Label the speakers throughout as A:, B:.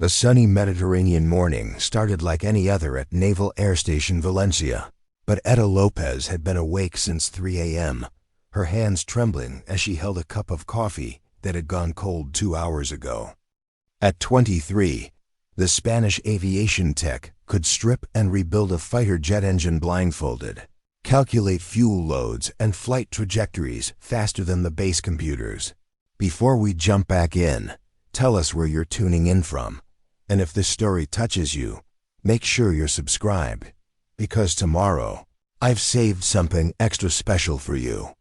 A: The sunny Mediterranean morning started like any other at Naval Air Station Valencia, but Etta Lopez had been awake since 3 a.m., her hands trembling as she held a cup of coffee that had gone cold 2 hours ago. At 23, the Spanish aviation tech could strip and rebuild a fighter jet engine blindfolded, calculate fuel loads and flight trajectories faster than the base computers. Before we jump back in, tell us where you're tuning in from. And if this story touches you, make sure you're subscribed, because tomorrow, I've saved something extra special for you.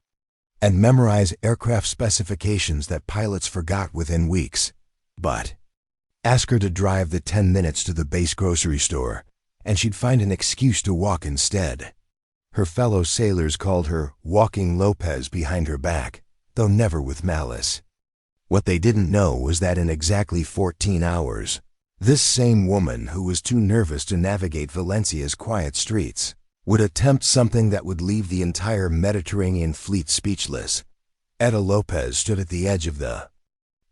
A: And memorize aircraft specifications that pilots forgot within weeks. But ask her to drive the 10 minutes to the base grocery store, and she'd find an excuse to walk instead. Her fellow sailors called her Walking Lopez behind her back, though never with malice. What they didn't know was that in exactly 14 hours, this same woman, who was too nervous to navigate Valencia's quiet streets, would attempt something that would leave the entire Mediterranean fleet speechless. Etta Lopez stood at the edge of the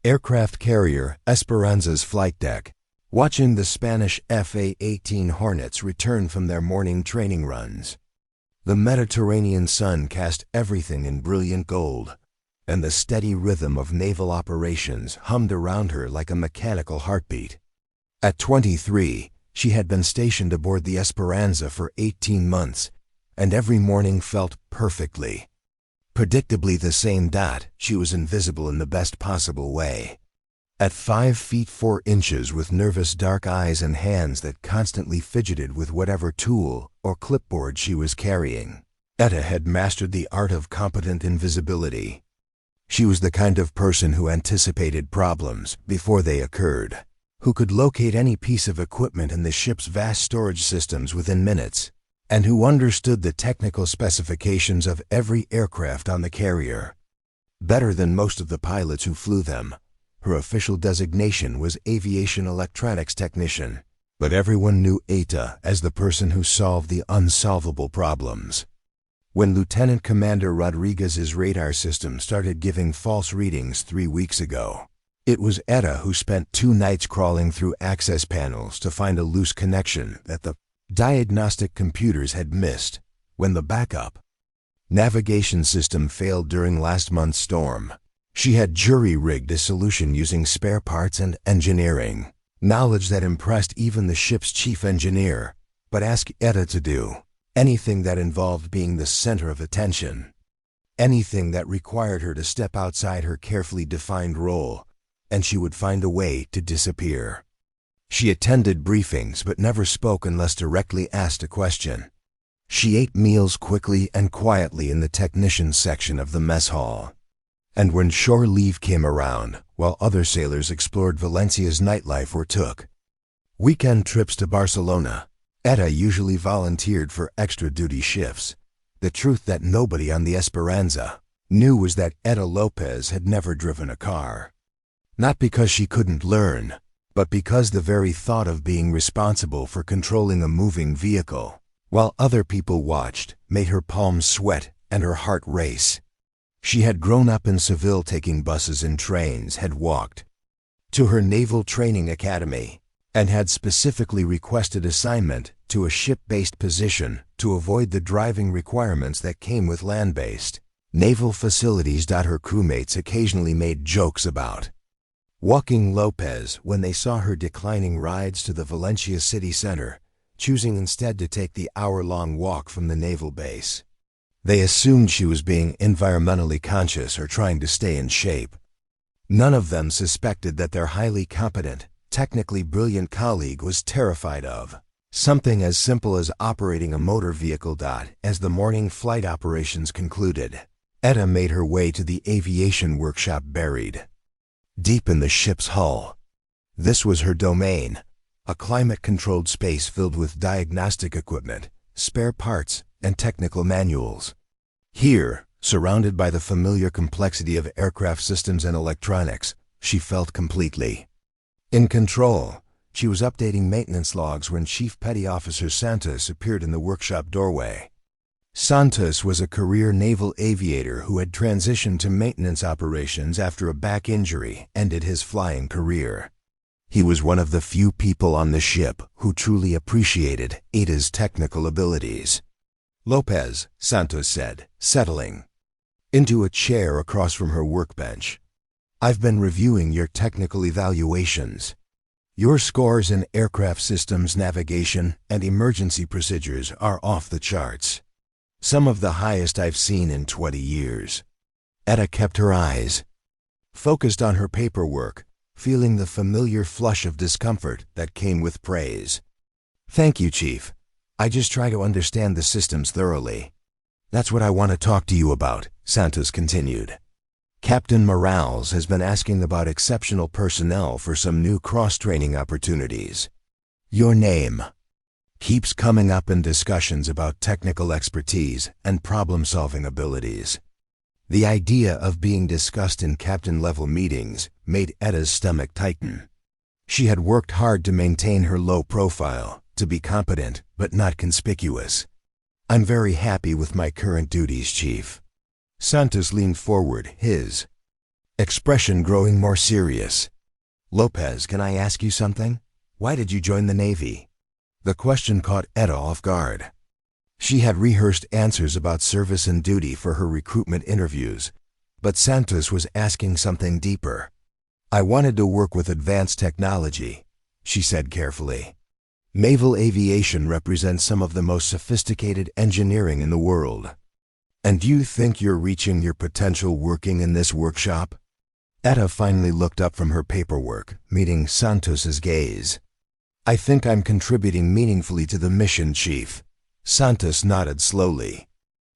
A: aircraft carrier Esperanza's flight deck, watching the Spanish F/A-18 Hornets return from their morning training runs. The Mediterranean sun cast everything in brilliant gold, and the steady rhythm of naval operations hummed around her like a mechanical heartbeat. At 23, she had been stationed aboard the Esperanza for 18 months, and every morning felt perfectly. Predictably the same dot, she was invisible in the best possible way. At 5 feet 4 inches, with nervous dark eyes and hands that constantly fidgeted with whatever tool or clipboard she was carrying, Etta had mastered the art of competent invisibility. She was the kind of person who anticipated problems before they occurred, who could locate any piece of equipment in the ship's vast storage systems within minutes, and who understood the technical specifications of every aircraft on the carrier. Better than most of the pilots who flew them, her official designation was aviation electronics technician, but everyone knew Etta as the person who solved the unsolvable problems. When Lieutenant Commander Rodriguez's radar system started giving false readings 3 weeks ago, it was Etta who spent 2 nights crawling through access panels to find a loose connection that the diagnostic computers had missed when the backup navigation system failed during last month's storm. She had jury-rigged a solution using spare parts and engineering, knowledge that impressed even the ship's chief engineer, but asked Etta to do anything that involved being the center of attention, anything that required her to step outside her carefully defined role, and she would find a way to disappear. She attended briefings but never spoke unless directly asked a question. She ate meals quickly and quietly in the technicians section of the mess hall. And when shore leave came around, while other sailors explored Valencia's nightlife or took weekend trips to Barcelona, Etta usually volunteered for extra duty shifts. The truth that nobody on the Esperanza knew was that Etta Lopez had never driven a car. Not because she couldn't learn, but because the very thought of being responsible for controlling a moving vehicle, while other people watched, made her palms sweat and her heart race. She had grown up in Seville taking buses and trains, had walked to her naval training academy, and had specifically requested assignment to a ship-based position to avoid the driving requirements that came with land-based naval facilities. Her crewmates occasionally made jokes about Walking Lopez when they saw her declining rides to the Valencia city center, choosing instead to take the hour-long walk from the naval base. They assumed she was being environmentally conscious or trying to stay in shape. None of them suspected that their highly competent, technically brilliant colleague was terrified of something as simple as operating a motor vehicle. As the morning flight operations concluded, Etta made her way to the aviation workshop buried deep in the ship's hull. This was her domain, a climate-controlled space filled with diagnostic equipment, spare parts, and technical manuals. Here, surrounded by the familiar complexity of aircraft systems and electronics, she felt completely in control. She was updating maintenance logs when Chief Petty Officer Santos appeared in the workshop doorway. Santos was a career naval aviator who had transitioned to maintenance operations after a back injury ended his flying career. He was one of the few people on the ship who truly appreciated Etta's technical abilities. "Lopez," Santos said, settling into a chair across from her workbench. "I've been reviewing your technical evaluations. Your scores in aircraft systems navigation and emergency procedures are off the charts. Some of the highest I've seen in 20 years. Etta kept her eyes focused on her paperwork, feeling the familiar flush of discomfort that came with praise. "Thank you, Chief. I just try to understand the systems thoroughly." "That's what I want to talk to you about," Santos continued. "Captain Morales has been asking about exceptional personnel for some new cross-training opportunities. Your name keeps coming up in discussions about technical expertise and problem-solving abilities." The idea of being discussed in captain-level meetings made Etta's stomach tighten. She had worked hard to maintain her low profile, to be competent but not conspicuous. "I'm very happy with my current duties, Chief." Santos leaned forward, his expression growing more serious. "Lopez, can I ask you something? Why did you join the Navy?" The question caught Etta off guard. She had rehearsed answers about service and duty for her recruitment interviews, but Santos was asking something deeper. "I wanted to work with advanced technology," she said carefully. "Naval aviation represents some of the most sophisticated engineering in the world. And you think you're reaching your potential working in this workshop?" Etta finally looked up from her paperwork, meeting Santos's gaze. "I think I'm contributing meaningfully to the mission, Chief." Santos nodded slowly.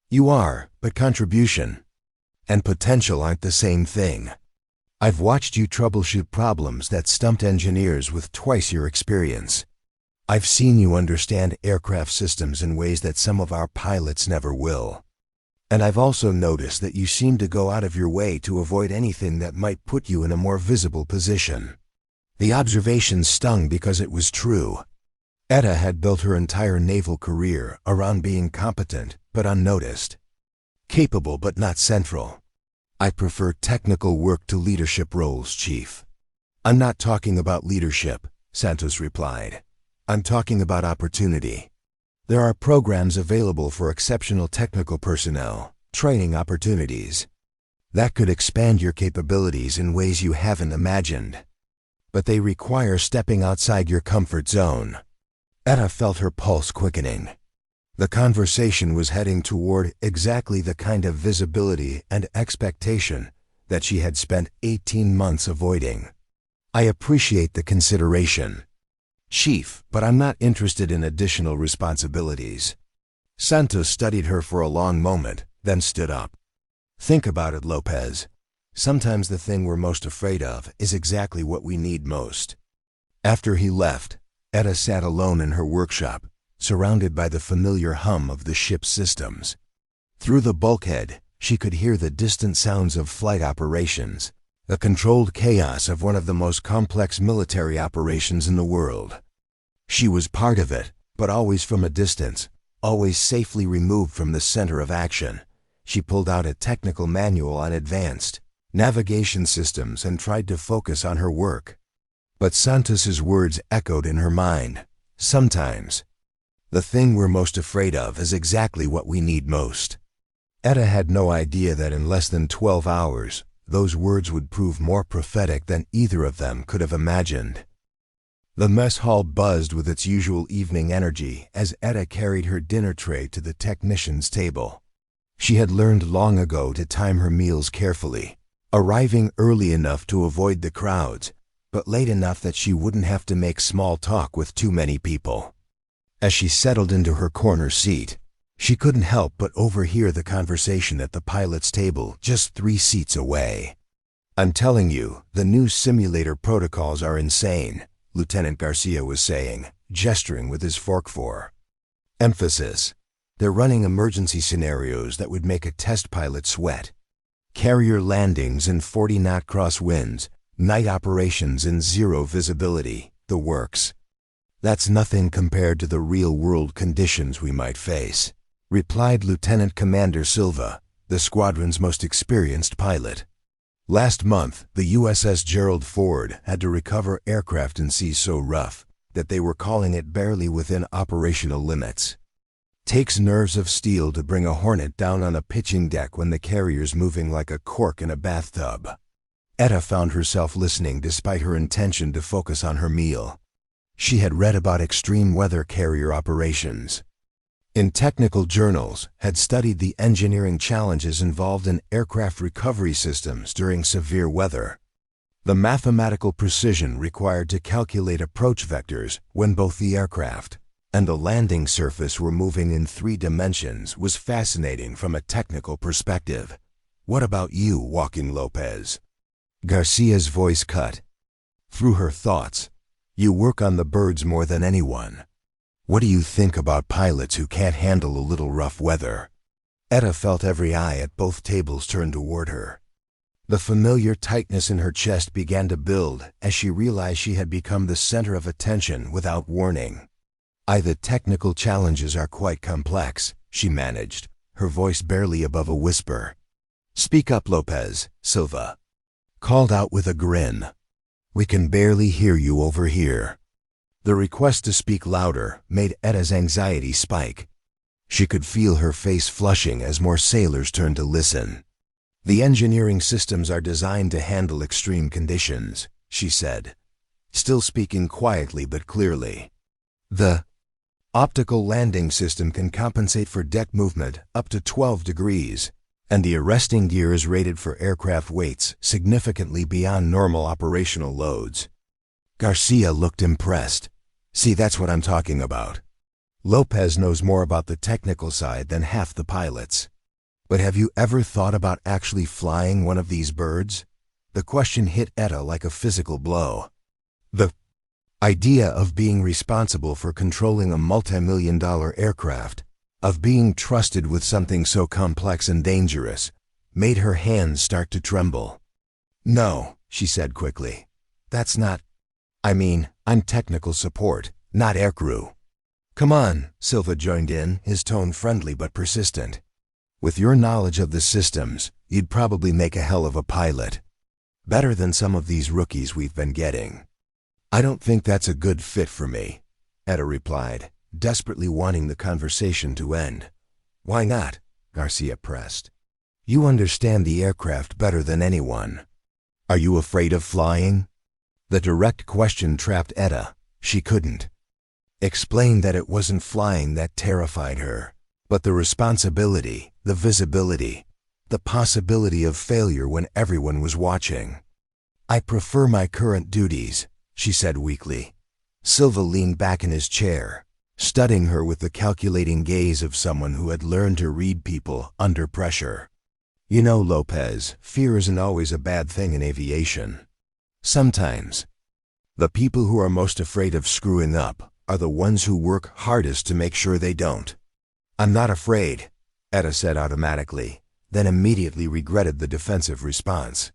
A: "You are, but contribution and potential aren't the same thing. I've watched you troubleshoot problems that stumped engineers with twice your experience. I've seen you understand aircraft systems in ways that some of our pilots never will. And I've also noticed that you seem to go out of your way to avoid anything that might put you in a more visible position." The observation stung because it was true. Etta had built her entire naval career around being competent but unnoticed, capable but not central. "I prefer technical work to leadership roles, Chief." "I'm not talking about leadership," Santos replied. "I'm talking about opportunity. There are programs available for exceptional technical personnel, training opportunities, that could expand your capabilities in ways you haven't imagined. But they require stepping outside your comfort zone." Etta felt her pulse quickening. The conversation was heading toward exactly the kind of visibility and expectation that she had spent 18 months avoiding. "I appreciate the consideration, Chief, but I'm not interested in additional responsibilities." Santos studied her for a long moment, then stood up. "Think about it, Lopez. Sometimes the thing we're most afraid of is exactly what we need most." After he left, Etta sat alone in her workshop, surrounded by the familiar hum of the ship's systems. Through the bulkhead, she could hear the distant sounds of flight operations, the controlled chaos of one of the most complex military operations in the world. She was part of it, but always from a distance, always safely removed from the center of action. She pulled out a technical manual on advanced navigation systems and tried to focus on her work. But Santos's words echoed in her mind. "Sometimes the thing we're most afraid of is exactly what we need most." Etta had no idea that in less than 12 hours, those words would prove more prophetic than either of them could have imagined. The mess hall buzzed with its usual evening energy as Etta carried her dinner tray to the technician's table. She had learned long ago to time her meals carefully, arriving early enough to avoid the crowds, but late enough that she wouldn't have to make small talk with too many people. As she settled into her corner seat, she couldn't help but overhear the conversation at the pilot's table just 3 seats away. "I'm telling you, the new simulator protocols are insane," Lieutenant Garcia was saying, gesturing with his fork. Emphasis. "They're running emergency scenarios that would make a test pilot sweat. Carrier landings in 40-knot crosswinds, night operations in 0 visibility, the works." "That's nothing compared to the real-world conditions we might face," replied Lieutenant Commander Silva, the squadron's most experienced pilot. Last month, the USS Gerald Ford had to recover aircraft in seas so rough that they were calling it barely within operational limits. Takes nerves of steel to bring a Hornet down on a pitching deck when the carrier's moving like a cork in a bathtub. Etta found herself listening despite her intention to focus on her meal. She had read about extreme weather carrier operations. In technical journals, had studied the engineering challenges involved in aircraft recovery systems during severe weather. The mathematical precision required to calculate approach vectors when both the aircraft and the landing surface were moving in 3 dimensions was fascinating from a technical perspective. What about you, Joaquin Lopez? Garcia's voice cut through her thoughts. You work on the birds more than anyone. What do you think about pilots who can't handle a little rough weather? Etta felt every eye at both tables turn toward her. The familiar tightness in her chest began to build as she realized she had become the center of attention without warning. The technical challenges are quite complex, she managed, her voice barely above a whisper. Speak up, Lopez, Silva called out with a grin. We can barely hear you over here. The request to speak louder made Etta's anxiety spike. She could feel her face flushing as more sailors turned to listen. The engineering systems are designed to handle extreme conditions, she said, still speaking quietly but clearly. The optical landing system can compensate for deck movement up to 12 degrees, and the arresting gear is rated for aircraft weights significantly beyond normal operational loads. Garcia looked impressed. See, that's what I'm talking about. Lopez knows more about the technical side than half the pilots. But have you ever thought about actually flying one of these birds? The question hit Etta like a physical blow. The idea of being responsible for controlling a multi-million-dollar aircraft, of being trusted with something so complex and dangerous, made her hands start to tremble. No, she said quickly. That's not... I'm technical support, not aircrew. Come on, Silva joined in, his tone friendly but persistent. With your knowledge of the systems, you'd probably make a hell of a pilot. Better than some of these rookies we've been getting. I don't think that's a good fit for me, Etta replied, desperately wanting the conversation to end. Why not? Garcia pressed. You understand the aircraft better than anyone. Are you afraid of flying? The direct question trapped Etta. She couldn't explain that it wasn't flying that terrified her, but the responsibility, the visibility, the possibility of failure when everyone was watching. I prefer my current duties, she said weakly. Silva leaned back in his chair, studying her with the calculating gaze of someone who had learned to read people under pressure. You know, Lopez, fear isn't always a bad thing in aviation. Sometimes, the people who are most afraid of screwing up are the ones who work hardest to make sure they don't. I'm not afraid, Etta said automatically, then immediately regretted the defensive response.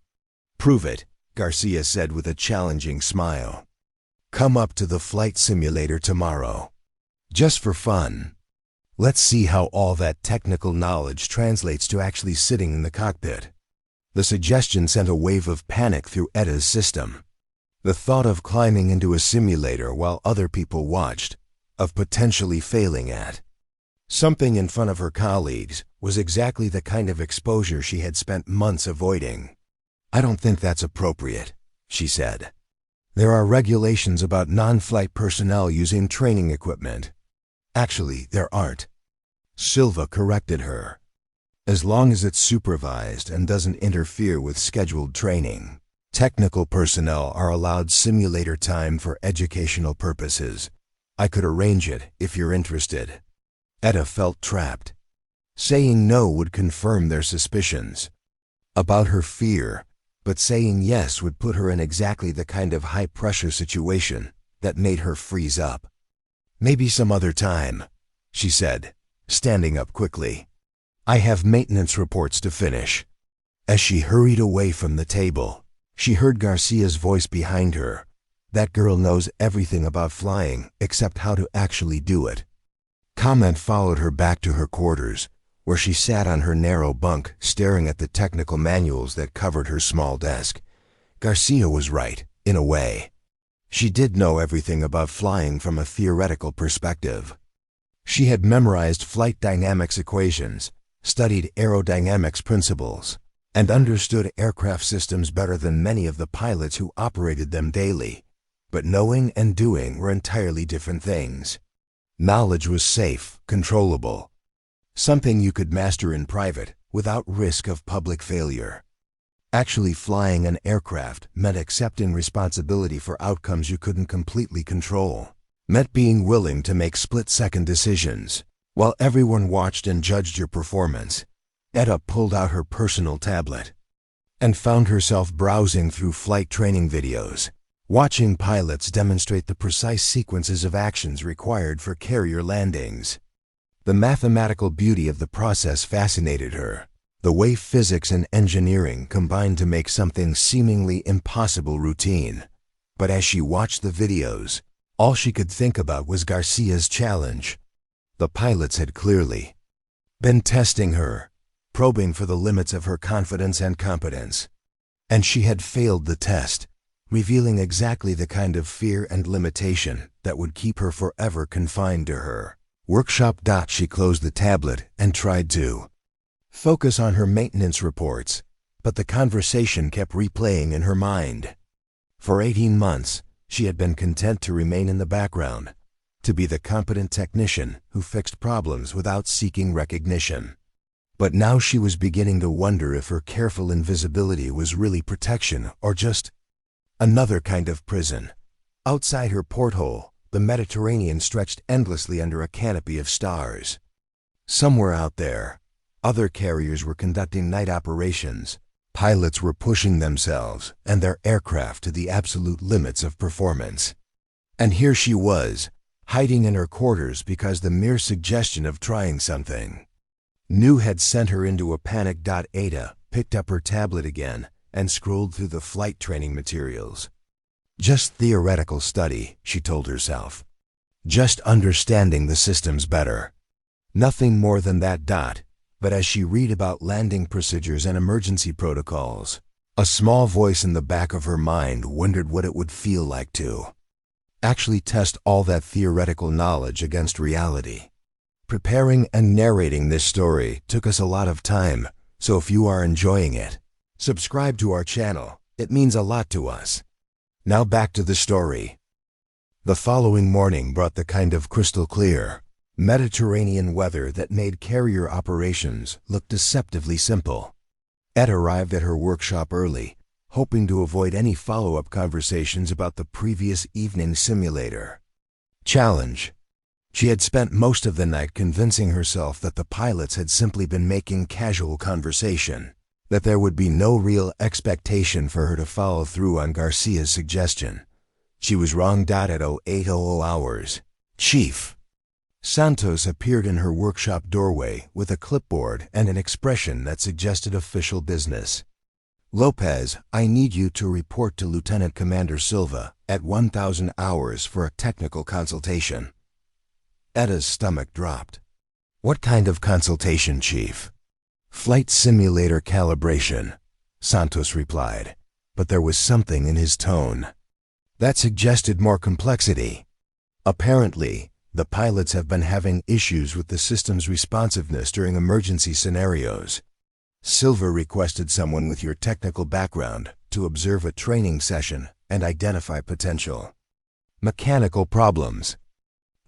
A: Prove it, Garcia said with a challenging smile. Come up to the flight simulator tomorrow. Just for fun. Let's see how all that technical knowledge translates to actually sitting in the cockpit. The suggestion sent a wave of panic through Etta's system. The thought of climbing into a simulator while other people watched, of potentially failing at something in front of her colleagues, was exactly the kind of exposure she had spent months avoiding. I don't think that's appropriate, she said. There are regulations about non-flight personnel using training equipment. Actually, there aren't. Silva corrected her. As long as it's supervised and doesn't interfere with scheduled training, technical personnel are allowed simulator time for educational purposes. I could arrange it if you're interested. Etta felt trapped. Saying no would confirm their suspicions about her fear, but saying yes would put her in exactly the kind of high-pressure situation that made her freeze up. Maybe some other time, she said, standing up quickly. I have maintenance reports to finish. As she hurried away from the table, she heard Garcia's voice behind her. That girl knows everything about flying except how to actually do it. Comment followed her back to her quarters, where she sat on her narrow bunk staring at the technical manuals that covered her small desk. Garcia was right, in a way. She did know everything about flying from a theoretical perspective. She had memorized flight dynamics equations, studied aerodynamics principles, and understood aircraft systems better than many of the pilots who operated them daily. But knowing and doing were entirely different things. Knowledge was safe, controllable, something you could master in private without risk of public failure. Actually flying an aircraft meant accepting responsibility for outcomes you couldn't completely control, meant being willing to make split-second decisions while everyone watched and judged your performance. Etta pulled out her personal tablet and found herself browsing through flight training videos, watching pilots demonstrate the precise sequences of actions required for carrier landings. The mathematical beauty of the process fascinated her, the way physics and engineering combined to make something seemingly impossible routine. But as she watched the videos, all she could think about was Garcia's challenge. The pilots had clearly been testing her, probing for the limits of her confidence and competence. And she had failed the test, revealing exactly the kind of fear and limitation that would keep her forever confined to her workshop. She closed the tablet and tried to focus on her maintenance reports, but the conversation kept replaying in her mind. For 18 months, she had been content to remain in the background, to be the competent technician who fixed problems without seeking recognition. But now she was beginning to wonder if her careful invisibility was really protection or just another kind of prison. Outside her porthole, the Mediterranean stretched endlessly under a canopy of stars. Somewhere out there, other carriers were conducting night operations. Pilots were pushing themselves and their aircraft to the absolute limits of performance. And here she was, hiding in her quarters because the mere suggestion of trying something new had sent her into a panic. Etta picked up her tablet again and scrolled through the flight training materials. Just theoretical study, she told herself. Just understanding the systems better. Nothing more than that. But as she read about landing procedures and emergency protocols, a small voice in the back of her mind wondered what it would feel like to actually test all that theoretical knowledge against reality. Preparing and narrating this story took us a lot of time, so if you are enjoying it, subscribe to our channel. It means a lot to us. Now back to the story. The following morning brought the kind of crystal clear Mediterranean weather that made carrier operations look deceptively simple. Etta arrived at her workshop early, hoping to avoid any follow-up conversations about the previous evening's simulator challenge. She had spent most of the night convincing herself that the pilots had simply been making casual conversation, that there would be no real expectation for her to follow through on Garcia's suggestion. She was wrong. At 08:00 hours, Chief Santos appeared in her workshop doorway with a clipboard and an expression that suggested official business. Lopez, I need you to report to Lieutenant Commander Silva at 1000 hours for a technical consultation. Etta's stomach dropped. What kind of consultation, Chief? Flight simulator calibration, Santos replied, but there was something in his tone that suggested more complexity. Apparently, the pilots have been having issues with the system's responsiveness during emergency scenarios. Silva requested someone with your technical background to observe a training session and identify potential mechanical problems.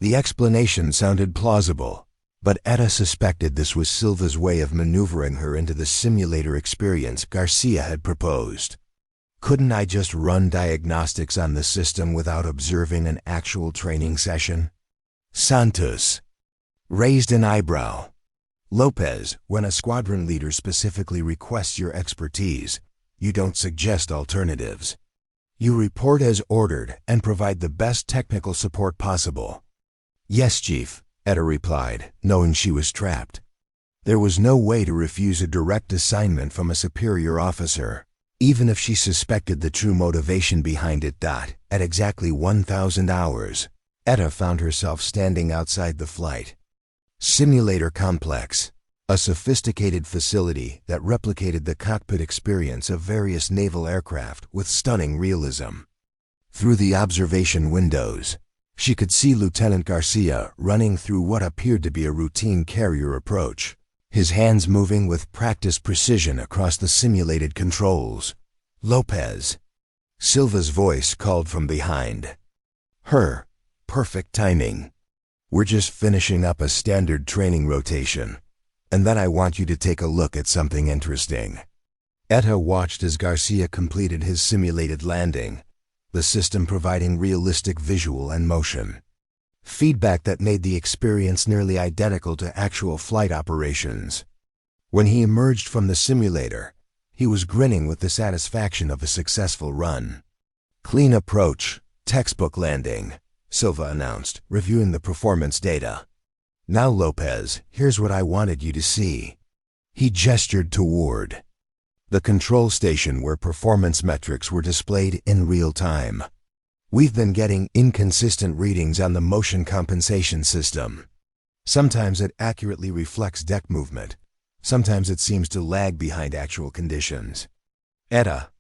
A: The explanation sounded plausible, but Etta suspected this was Silva's way of maneuvering her into the simulator experience Garcia had proposed. Couldn't I just run diagnostics on the system without observing an actual training session? Santos raised an eyebrow. Lopez, when a squadron leader specifically requests your expertise, you don't suggest alternatives. You report as ordered and provide the best technical support possible. Yes, Chief, Etta replied, knowing she was trapped. There was no way to refuse a direct assignment from a superior officer, even if she suspected the true motivation behind it. At exactly 1000 hours, Etta found herself standing outside the flight simulator complex. a sophisticated facility that replicated the cockpit experience of various naval aircraft with stunning realism. Through the observation windows, she could see Lieutenant Garcia running through what appeared to be a routine carrier approach, his hands moving with practiced precision across the simulated controls. "Lopez," Silva's voice called from behind. Her perfect timing. "We're just finishing up a standard training rotation, and then I want you to take a look at something interesting." Etta watched as Garcia completed his simulated landing, the system providing realistic visual and motion. Feedback that made the experience nearly identical to actual flight operations. When he emerged from the simulator, he was grinning with the satisfaction of a successful run. "Clean approach, textbook landing," Silva announced, reviewing the performance data. "Now, Lopez, here's what I wanted you to see." He gestured toward the control station where performance metrics were displayed in real time. "We've been getting inconsistent readings on the motion compensation system. Sometimes it accurately reflects deck movement. Sometimes it seems to lag behind actual conditions." Etta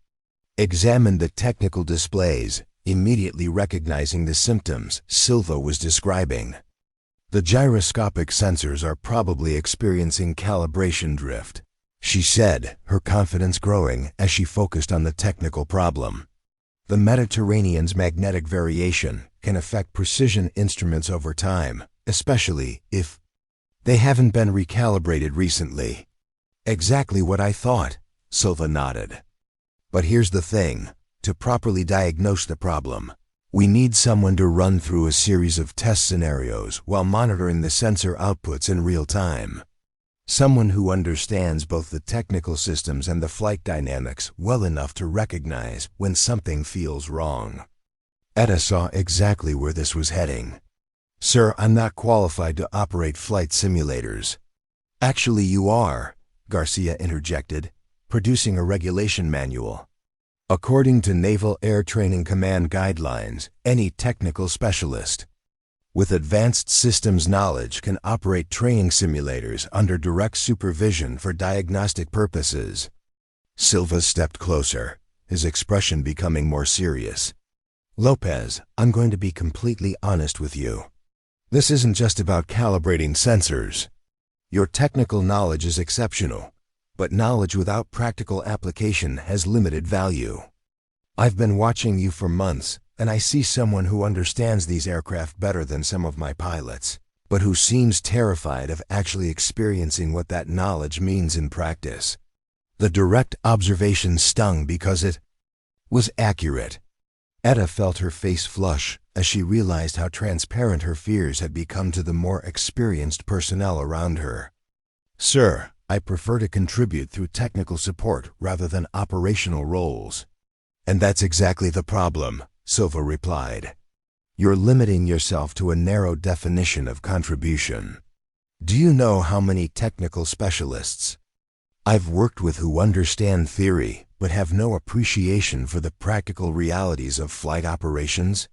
A: examined the technical displays, immediately recognizing the symptoms Silva was describing. "The gyroscopic sensors are probably experiencing calibration drift," she said, her confidence growing as she focused on the technical problem. "The Mediterranean's magnetic variation can affect precision instruments over time, especially if they haven't been recalibrated recently." "Exactly what I thought," Silva nodded. "But here's the thing. To properly diagnose the problem, we need someone to run through a series of test scenarios while monitoring the sensor outputs in real time. Someone who understands both the technical systems and the flight dynamics well enough to recognize when something feels wrong." Etta saw exactly where this was heading. "Sir, I'm not qualified to operate flight simulators." "Actually, you are," Garcia interjected, producing a regulation manual. "According to Naval Air Training Command guidelines, any technical specialist with advanced systems knowledge can operate training simulators under direct supervision for diagnostic purposes." Silva stepped closer, his expression becoming more serious. "Lopez, I'm going to be completely honest with you. This isn't just about calibrating sensors. Your technical knowledge is exceptional, but knowledge without practical application has limited value. I've been watching you for months, and I see someone who understands these aircraft better than some of my pilots, but who seems terrified of actually experiencing what that knowledge means in practice." The direct observation stung because it was accurate. Etta felt her face flush as she realized how transparent her fears had become to the more experienced personnel around her. "Sir, I prefer to contribute through technical support rather than operational roles." "And that's exactly the problem," Silva replied. "You're limiting yourself to a narrow definition of contribution. Do you know how many technical specialists I've worked with who understand theory but have no appreciation for the practical realities of flight operations?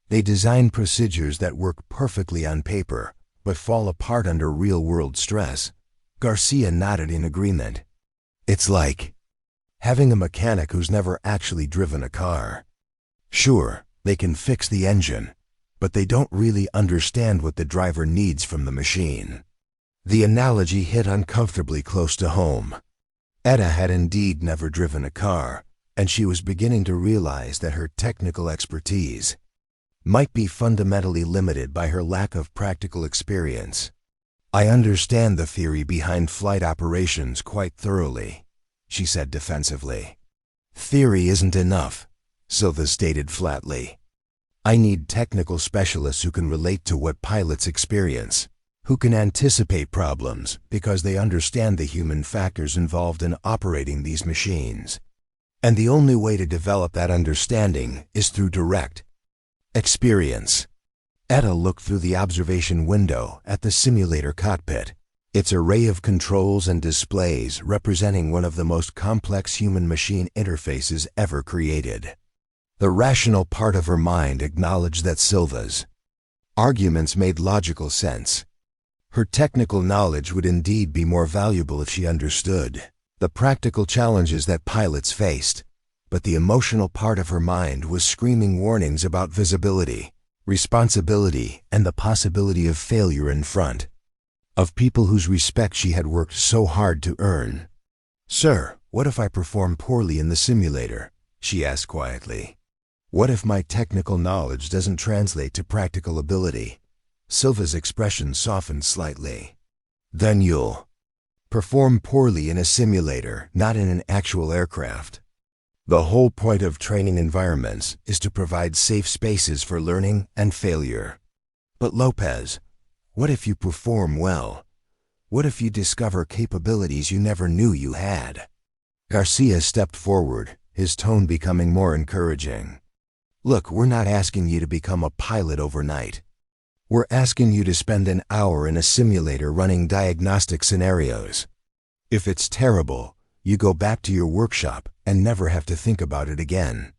A: They design procedures that work perfectly on paper but fall apart under real-world stress." Garcia nodded in agreement. "It's like having a mechanic who's never actually driven a car. Sure, they can fix the engine, but they don't really understand what the driver needs from the machine." The analogy hit uncomfortably close to home. Etta had indeed never driven a car, and she was beginning to realize that her technical expertise might be fundamentally limited by her lack of practical experience. "I understand the theory behind flight operations quite thoroughly," she said defensively. "Theory isn't enough," Silva stated flatly. "I need technical specialists who can relate to what pilots experience, who can anticipate problems because they understand the human factors involved in operating these machines. And the only way to develop that understanding is through direct experience." Etta looked through the observation window at the simulator cockpit, its array of controls and displays representing one of the most complex human-machine interfaces ever created. The rational part of her mind acknowledged that Silva's arguments made logical sense. Her technical knowledge would indeed be more valuable if she understood the practical challenges that pilots faced, but the emotional part of her mind was screaming warnings about visibility, responsibility, and the possibility of failure in front of people whose respect she had worked so hard to earn. "Sir, what if I perform poorly in the simulator?" she asked quietly. "What if my technical knowledge doesn't translate to practical ability?" Silva's expression softened slightly. "Then you'll perform poorly in a simulator, not in an actual aircraft. The whole point of training environments is to provide safe spaces for learning and failure." "But Lopez, what if you perform well? What if you discover capabilities you never knew you had?" Garcia stepped forward, his tone becoming more encouraging. "Look, we're not asking you to become a pilot overnight. We're asking you to spend an hour in a simulator running diagnostic scenarios. If it's terrible, you go back to your workshop and never have to think about it again.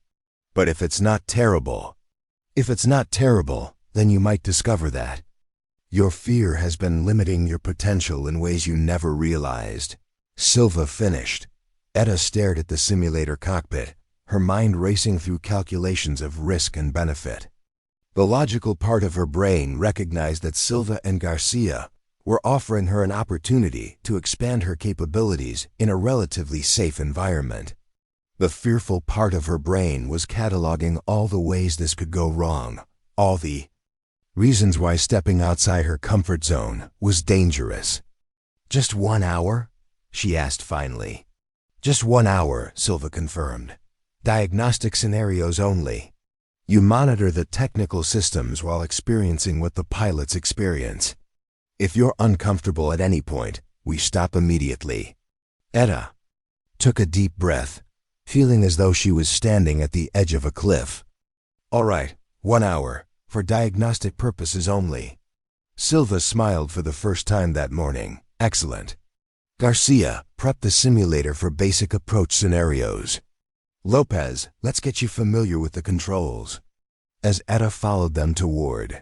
A: But if it's not terrible, then you might discover that your fear has been limiting your potential in ways you never realized." Silva finished. Etta stared at the simulator cockpit, her mind racing through calculations of risk and benefit. The logical part of her brain recognized that Silva and Garcia were offering her an opportunity to expand her capabilities in a relatively safe environment. The fearful part of her brain was cataloging all the ways this could go wrong, all the reasons why stepping outside her comfort zone was dangerous. "Just 1 hour?" she asked finally. "Just 1 hour," Silva confirmed. "Diagnostic scenarios only. You monitor the technical systems while experiencing what the pilots experience. If you're uncomfortable at any point, we stop immediately." Etta took a deep breath, feeling as though she was standing at the edge of a cliff. "All right, 1 hour, for diagnostic purposes only." Silva smiled for the first time that morning. "Excellent. Garcia, prep the simulator for basic approach scenarios. Lopez, let's get you familiar with the controls." As Etta followed them toward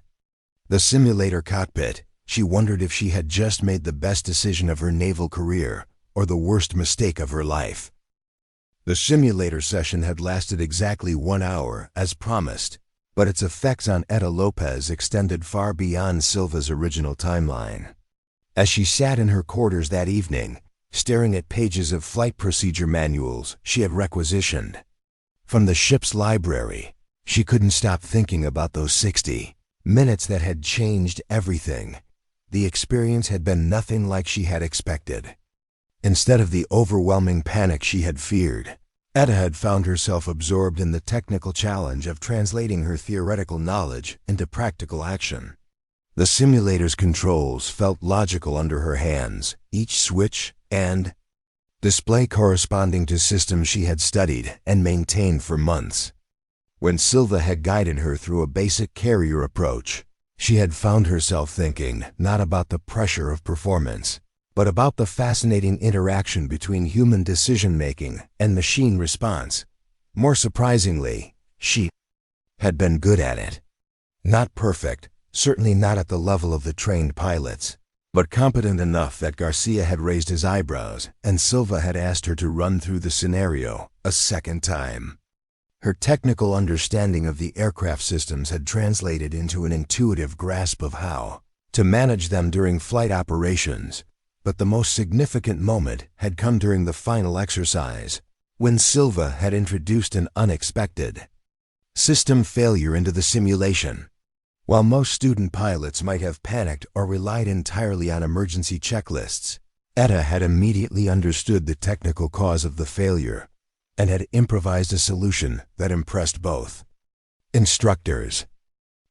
A: the simulator cockpit, she wondered if she had just made the best decision of her naval career or the worst mistake of her life. The simulator session had lasted exactly 1 hour, as promised, but its effects on Etta Lopez extended far beyond Silva's original timeline. As she sat in her quarters that evening, staring at pages of flight procedure manuals she had requisitioned from the ship's library, she couldn't stop thinking about those 60 minutes that had changed everything. The experience had been nothing like she had expected. Instead of the overwhelming panic she had feared, Etta had found herself absorbed in the technical challenge of translating her theoretical knowledge into practical action. The simulator's controls felt logical under her hands, each switch and display corresponding to systems she had studied and maintained for months. When Silva had guided her through a basic carrier approach, she had found herself thinking not about the pressure of performance, but about the fascinating interaction between human decision-making and machine response. More surprisingly, she had been good at it. Not perfect, certainly not at the level of the trained pilots, but competent enough that Garcia had raised his eyebrows and Silva had asked her to run through the scenario a second time. Her technical understanding of the aircraft systems had translated into an intuitive grasp of how to manage them during flight operations, but the most significant moment had come during the final exercise, when Silva had introduced an unexpected system failure into the simulation. While most student pilots might have panicked or relied entirely on emergency checklists, Etta had immediately understood the technical cause of the failure and had improvised a solution that impressed both instructors.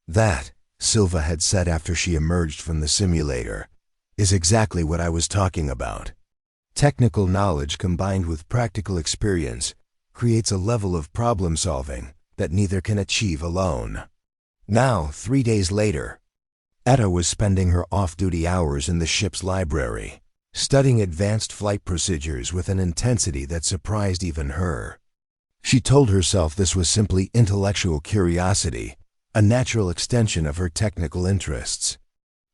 A: "That," Silva had said after she emerged from the simulator, "is exactly what I was talking about. Technical knowledge combined with practical experience creates a level of problem solving that neither can achieve alone." Now, 3 days later, Etta was spending her off-duty hours in the ship's library, studying advanced flight procedures with an intensity that surprised even her. She told herself this was simply intellectual curiosity, a natural extension of her technical interests.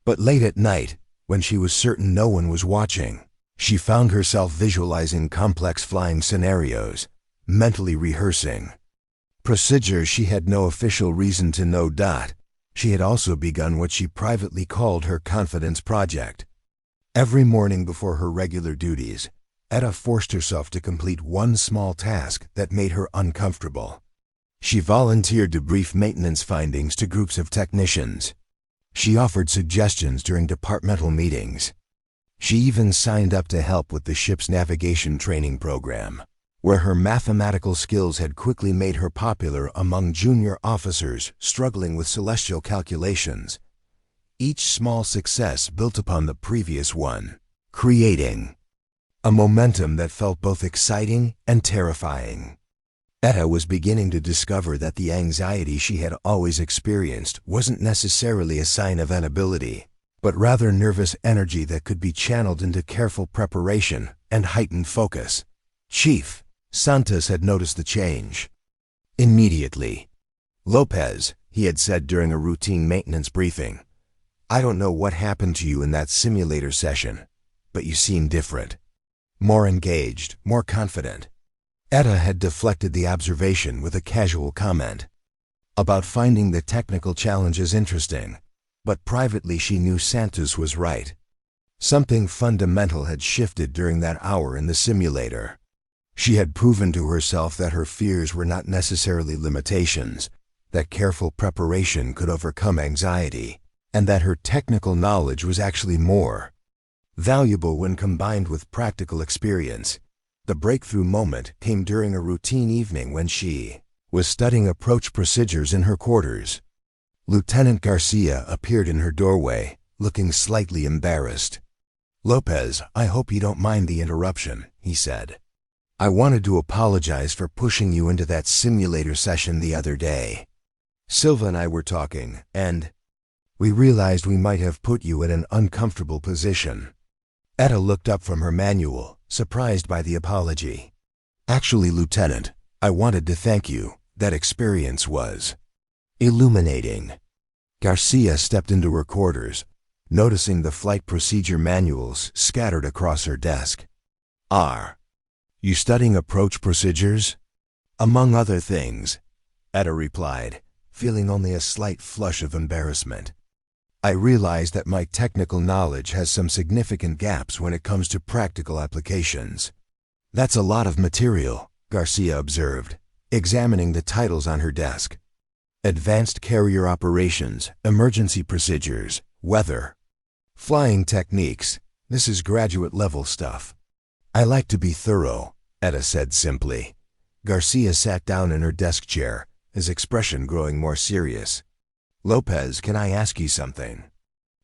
A: But late at night, when she was certain no one was watching, she found herself visualizing complex flying scenarios, mentally rehearsing procedures she had no official reason to know. She had also begun what she privately called her confidence project. Every morning before her regular duties, Etta forced herself to complete one small task that made her uncomfortable. She volunteered to brief maintenance findings to groups of technicians. She offered suggestions during departmental meetings. She even signed up to help with the ship's navigation training program, where her mathematical skills had quickly made her popular among junior officers struggling with celestial calculations. Each small success built upon the previous one, creating a momentum that felt both exciting and terrifying. Etta was beginning to discover that the anxiety she had always experienced wasn't necessarily a sign of inability, but rather nervous energy that could be channeled into careful preparation and heightened focus. Chief Santos had noticed the change. Immediately. "Lopez," he had said during a routine maintenance briefing, "I don't know what happened to you in that simulator session, but you seem different. More engaged, more confident." Etta had deflected the observation with a casual comment about finding the technical challenges interesting, but privately she knew Santos was right. Something fundamental had shifted during that hour in the simulator. She had proven to herself that her fears were not necessarily limitations, that careful preparation could overcome anxiety, and that her technical knowledge was actually more valuable when combined with practical experience. The breakthrough moment came during a routine evening when she was studying approach procedures in her quarters. Lieutenant Garcia appeared in her doorway, looking slightly embarrassed. "Lopez, I hope you don't mind the interruption," he said. "I wanted to apologize for pushing you into that simulator session the other day. Silva and I were talking, and we realized we might have put you in an uncomfortable position." Etta looked up from her manual, surprised by the apology. "Actually, Lieutenant, I wanted to thank you. That experience was illuminating." Garcia stepped into her quarters, noticing the flight procedure manuals scattered across her desk. "Are you studying approach procedures?" "Among other things," Etta replied, feeling only a slight flush of embarrassment. "I realize that my technical knowledge has some significant gaps when it comes to practical applications." "That's a lot of material," Garcia observed, examining the titles on her desk. "Advanced carrier operations, emergency procedures, weather, flying techniques. This is graduate-level stuff." "I like to be thorough," Etta said simply. Garcia sat down in her desk chair, his expression growing more serious. "Lopez, can I ask you something?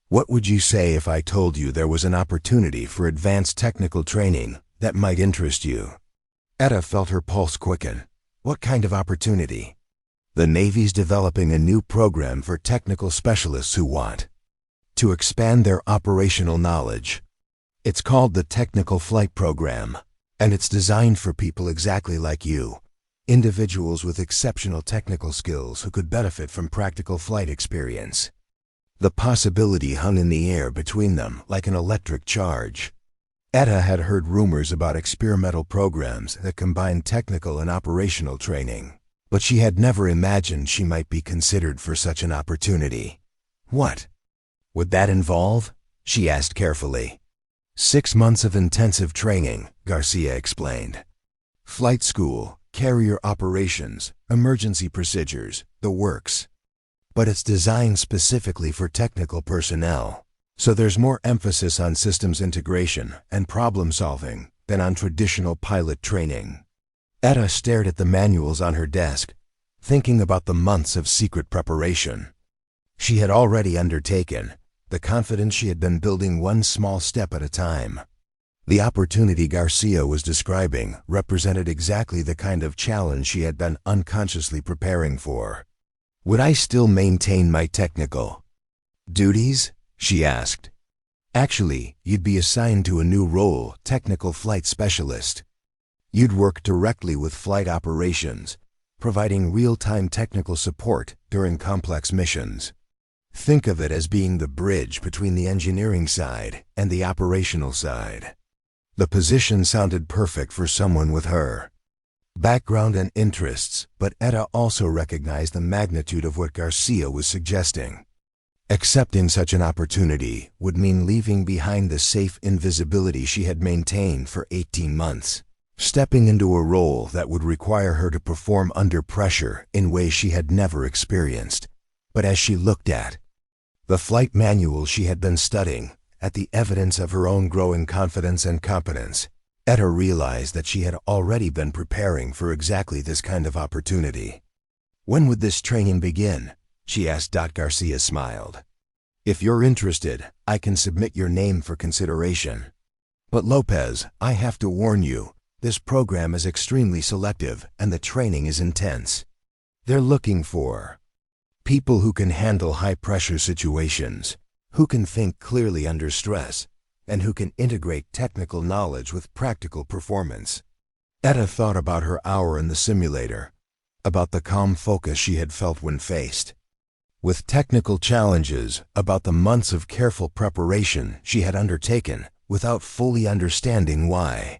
A: What would you say if I told you there was an opportunity for advanced technical training that might interest you?" Etta felt her pulse quicken. "What kind of opportunity?" "The Navy's developing a new program for technical specialists who want to expand their operational knowledge. It's called the Technical Flight Program, and it's designed for people exactly like you. Individuals with exceptional technical skills who could benefit from practical flight experience." The possibility hung in the air between them like an electric charge. Etta had heard rumors about experimental programs that combined technical and operational training, but she had never imagined she might be considered for such an opportunity. "What would that involve?" she asked carefully. 6 months of intensive training, Garcia explained. "Flight school, carrier operations, emergency procedures, the works. But it's designed specifically for technical personnel, so there's more emphasis on systems integration and problem solving than on traditional pilot training." Etta stared at the manuals on her desk, thinking about the months of secret preparation she had already undertaken, the confidence she had been building one small step at a time. The opportunity Garcia was describing represented exactly the kind of challenge she had been unconsciously preparing for. "Would I still maintain my technical duties?" she asked. "Actually, you'd be assigned to a new role, technical flight specialist. You'd work directly with flight operations, providing real-time technical support during complex missions. Think of it as being the bridge between the engineering side and the operational side. The position sounded perfect for someone with her background and interests, but Etta also recognized the magnitude of what Garcia was suggesting. Accepting such an opportunity would mean leaving behind the safe invisibility she had maintained for 18 months, stepping into a role that would require her to perform under pressure in ways she had never experienced. But as she looked at the flight manual she had been studying, at the evidence of her own growing confidence and competence, Etta realized that she had already been preparing for exactly this kind of opportunity. "When would this training begin?" she asked. Garcia smiled. "If you're interested, I can submit your name for consideration. But Lopez, I have to warn you, this program is extremely selective and the training is intense. They're looking for people who can handle high-pressure situations, who can think clearly under stress, and who can integrate technical knowledge with practical performance." Etta thought about her hour in the simulator, about the calm focus she had felt when faced with technical challenges, about the months of careful preparation she had undertaken without fully understanding why.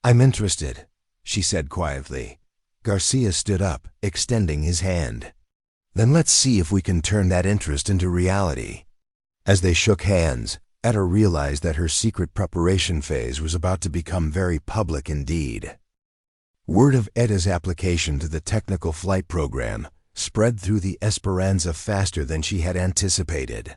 A: "I'm interested," she said quietly. Garcia stood up, extending his hand. "Then let's see if we can turn that interest into reality." As they shook hands, Etta realized that her secret preparation phase was about to become very public indeed. Word of Etta's application to the technical flight program spread through the Esperanza faster than she had anticipated.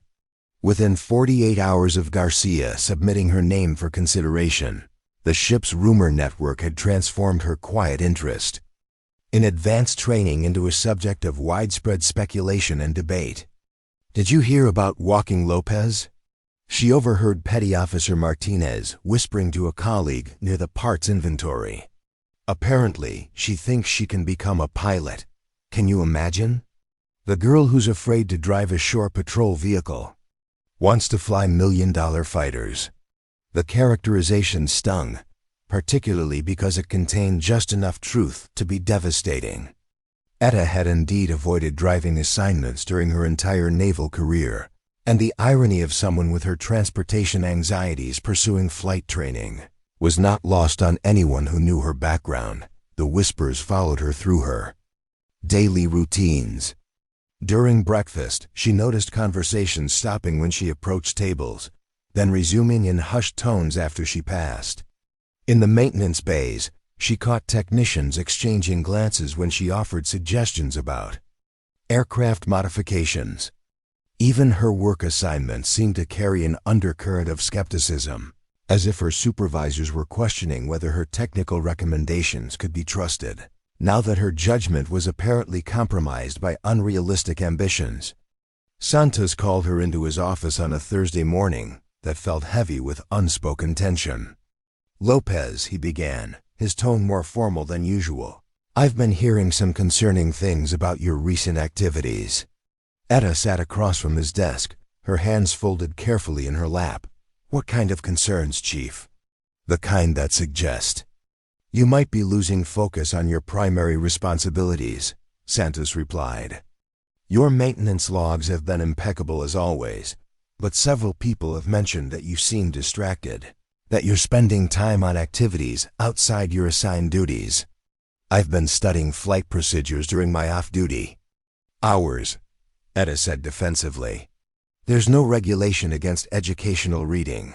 A: Within 48 hours of Garcia submitting her name for consideration, the ship's rumor network had transformed her quiet interest in advanced training into a subject of widespread speculation and debate. "Did you hear about Walking Lopez?" She overheard Petty Officer Martinez whispering to a colleague near the parts inventory. "Apparently, she thinks she can become a pilot. Can you imagine? The girl who's afraid to drive a shore patrol vehicle wants to fly million-dollar fighters." The characterization stung, particularly because it contained just enough truth to be devastating. Etta had indeed avoided driving assignments during her entire naval career, and the irony of someone with her transportation anxieties pursuing flight training was not lost on anyone who knew her background. The whispers followed her through her daily routines. During breakfast, she noticed conversations stopping when she approached tables, then resuming in hushed tones after she passed. In the maintenance bays, she caught technicians exchanging glances when she offered suggestions about aircraft modifications. Even her work assignments seemed to carry an undercurrent of skepticism, as if her supervisors were questioning whether her technical recommendations could be trusted, now that her judgment was apparently compromised by unrealistic ambitions. Santos called her into his office on a Thursday morning that felt heavy with unspoken tension. "Lopez," he began, his tone more formal than usual, "I've been hearing some concerning things about your recent activities." Etta sat across from his desk, her hands folded carefully in her lap. "What kind of concerns, Chief?" "The kind that suggest you might be losing focus on your primary responsibilities," Santos replied. "Your maintenance logs have been impeccable as always, but several people have mentioned that you seem distracted, that you're spending time on activities outside your assigned duties." "I've been studying flight procedures during my off-duty hours," Etta said defensively. "There's no regulation against educational reading."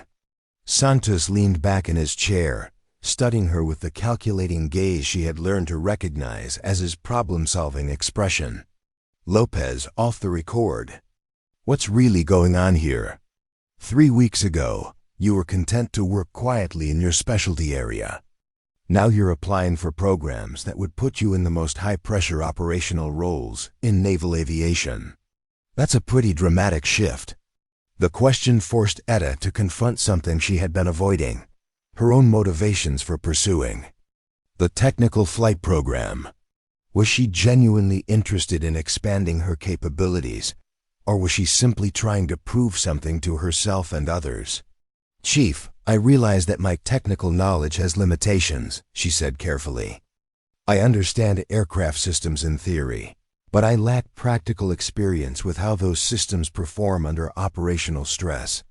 A: Santos leaned back in his chair, studying her with the calculating gaze she had learned to recognize as his problem-solving expression. "Lopez, off the record. What's really going on here? 3 weeks ago, you were content to work quietly in your specialty area. Now you're applying for programs that would put you in the most high-pressure operational roles in naval aviation. That's a pretty dramatic shift." The question forced Etta to confront something she had been avoiding: her own motivations for pursuing the technical flight program. Was she genuinely interested in expanding her capabilities, or was she simply trying to prove something to herself and others? "Chief, I realize that my technical knowledge has limitations," she said carefully. "I understand aircraft systems in theory, but I lack practical experience with how those systems perform under operational stress.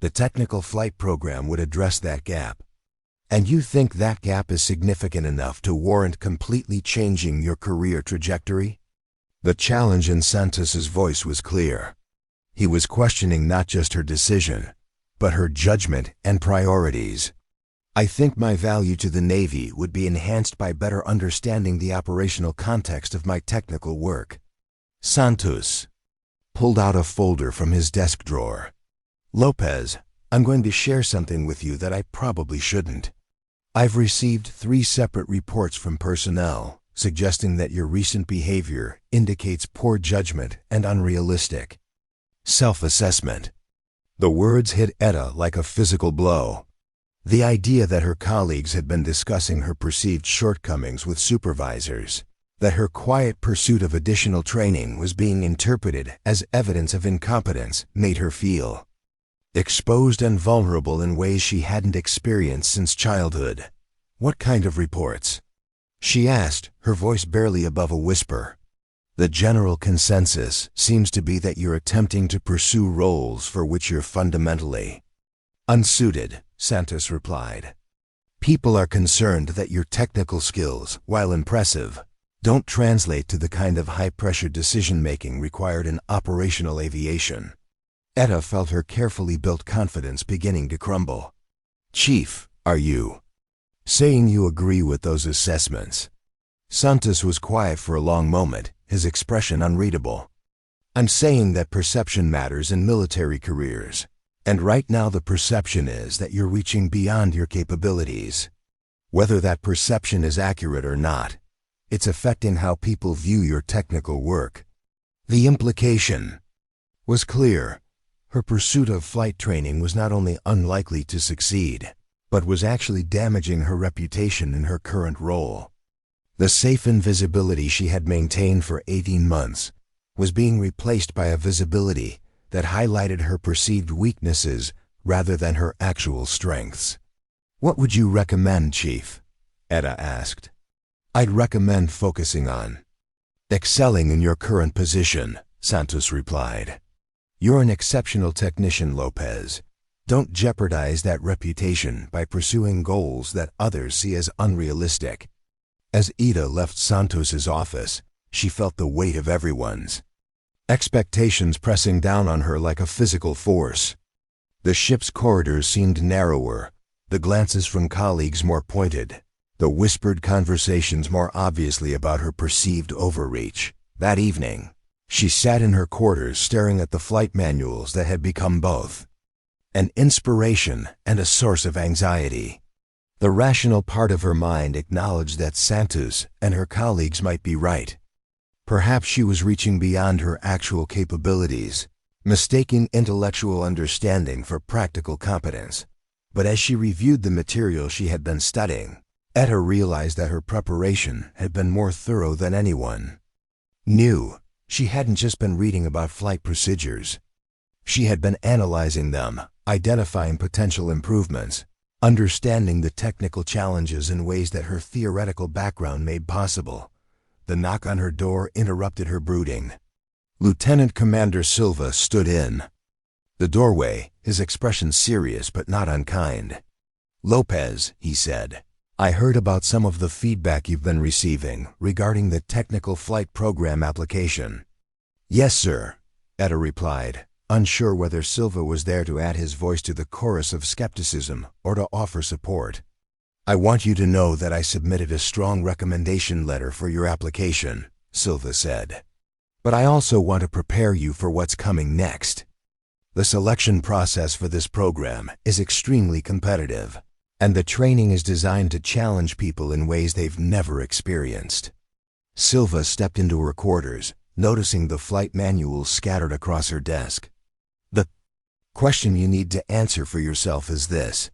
A: The technical flight program would address that gap. And you think that gap is significant enough to warrant completely changing your career trajectory? The challenge in Santos's voice was clear. He was questioning not just her decision, but her judgment and priorities. I think my value to the Navy would be enhanced by better understanding the operational context of my technical work. Santos pulled out a folder from his desk drawer. Lopez, I'm going to share something with you that I probably shouldn't. I've received 3 separate reports from personnel suggesting that your recent behavior indicates poor judgment and unrealistic self-assessment. The words hit Etta like a physical blow. The idea that her colleagues had been discussing her perceived shortcomings with supervisors, that her quiet pursuit of additional training was being interpreted as evidence of incompetence, made her feel exposed and vulnerable in ways she hadn't experienced since childhood. What kind of reports? She asked, her voice barely above a whisper. The general consensus seems to be that you're attempting to pursue roles for which you're fundamentally unsuited, Santos replied. People are concerned that your technical skills, while impressive, don't translate to the kind of high-pressure decision-making required in operational aviation. Etta felt her carefully built confidence beginning to crumble. Chief, are you saying you agree with those assessments? Santos was quiet for a long moment, his expression unreadable. I'm saying that perception matters in military careers, and right now the perception is that you're reaching beyond your capabilities. Whether that perception is accurate or not, it's affecting how people view your technical work. The implication was clear. Her pursuit of flight training was not only unlikely to succeed, but was actually damaging her reputation in her current role. The safe invisibility she had maintained for 18 months was being replaced by a visibility that highlighted her perceived weaknesses rather than her actual strengths. What would you recommend, Chief? Etta asked. I'd recommend focusing on excelling in your current position, Santos replied. You're an exceptional technician, Lopez. Don't jeopardize that reputation by pursuing goals that others see as unrealistic. As Etta left Santos's office, she felt the weight of everyone's expectations pressing down on her like a physical force. The ship's corridors seemed narrower, the glances from colleagues more pointed, the whispered conversations more obviously about her perceived overreach. That evening, she sat in her quarters staring at the flight manuals that had become both an inspiration and a source of anxiety. The rational part of her mind acknowledged that Santos and her colleagues might be right. Perhaps she was reaching beyond her actual capabilities, mistaking intellectual understanding for practical competence. But as she reviewed the material she had been studying, Etta realized that her preparation had been more thorough than anyone knew. She hadn't just been reading about flight procedures. She had been analyzing them, identifying potential improvements, understanding the technical challenges in ways that her theoretical background made possible. The knock on her door interrupted her brooding. Lieutenant Commander Silva stood in the doorway, his expression serious but not unkind. Lopez, he said, I heard about some of the feedback you've been receiving regarding the technical flight program application. Yes, sir, Etta replied, unsure whether Silva was there to add his voice to the chorus of skepticism or to offer support. I want you to know that I submitted a strong recommendation letter for your application, Silva said. But I also want to prepare you for what's coming next. The selection process for this program is extremely competitive, and the training is designed to challenge people in ways they've never experienced. Silva stepped into her quarters, noticing the flight manuals scattered across her desk. The question you need to answer for yourself is this.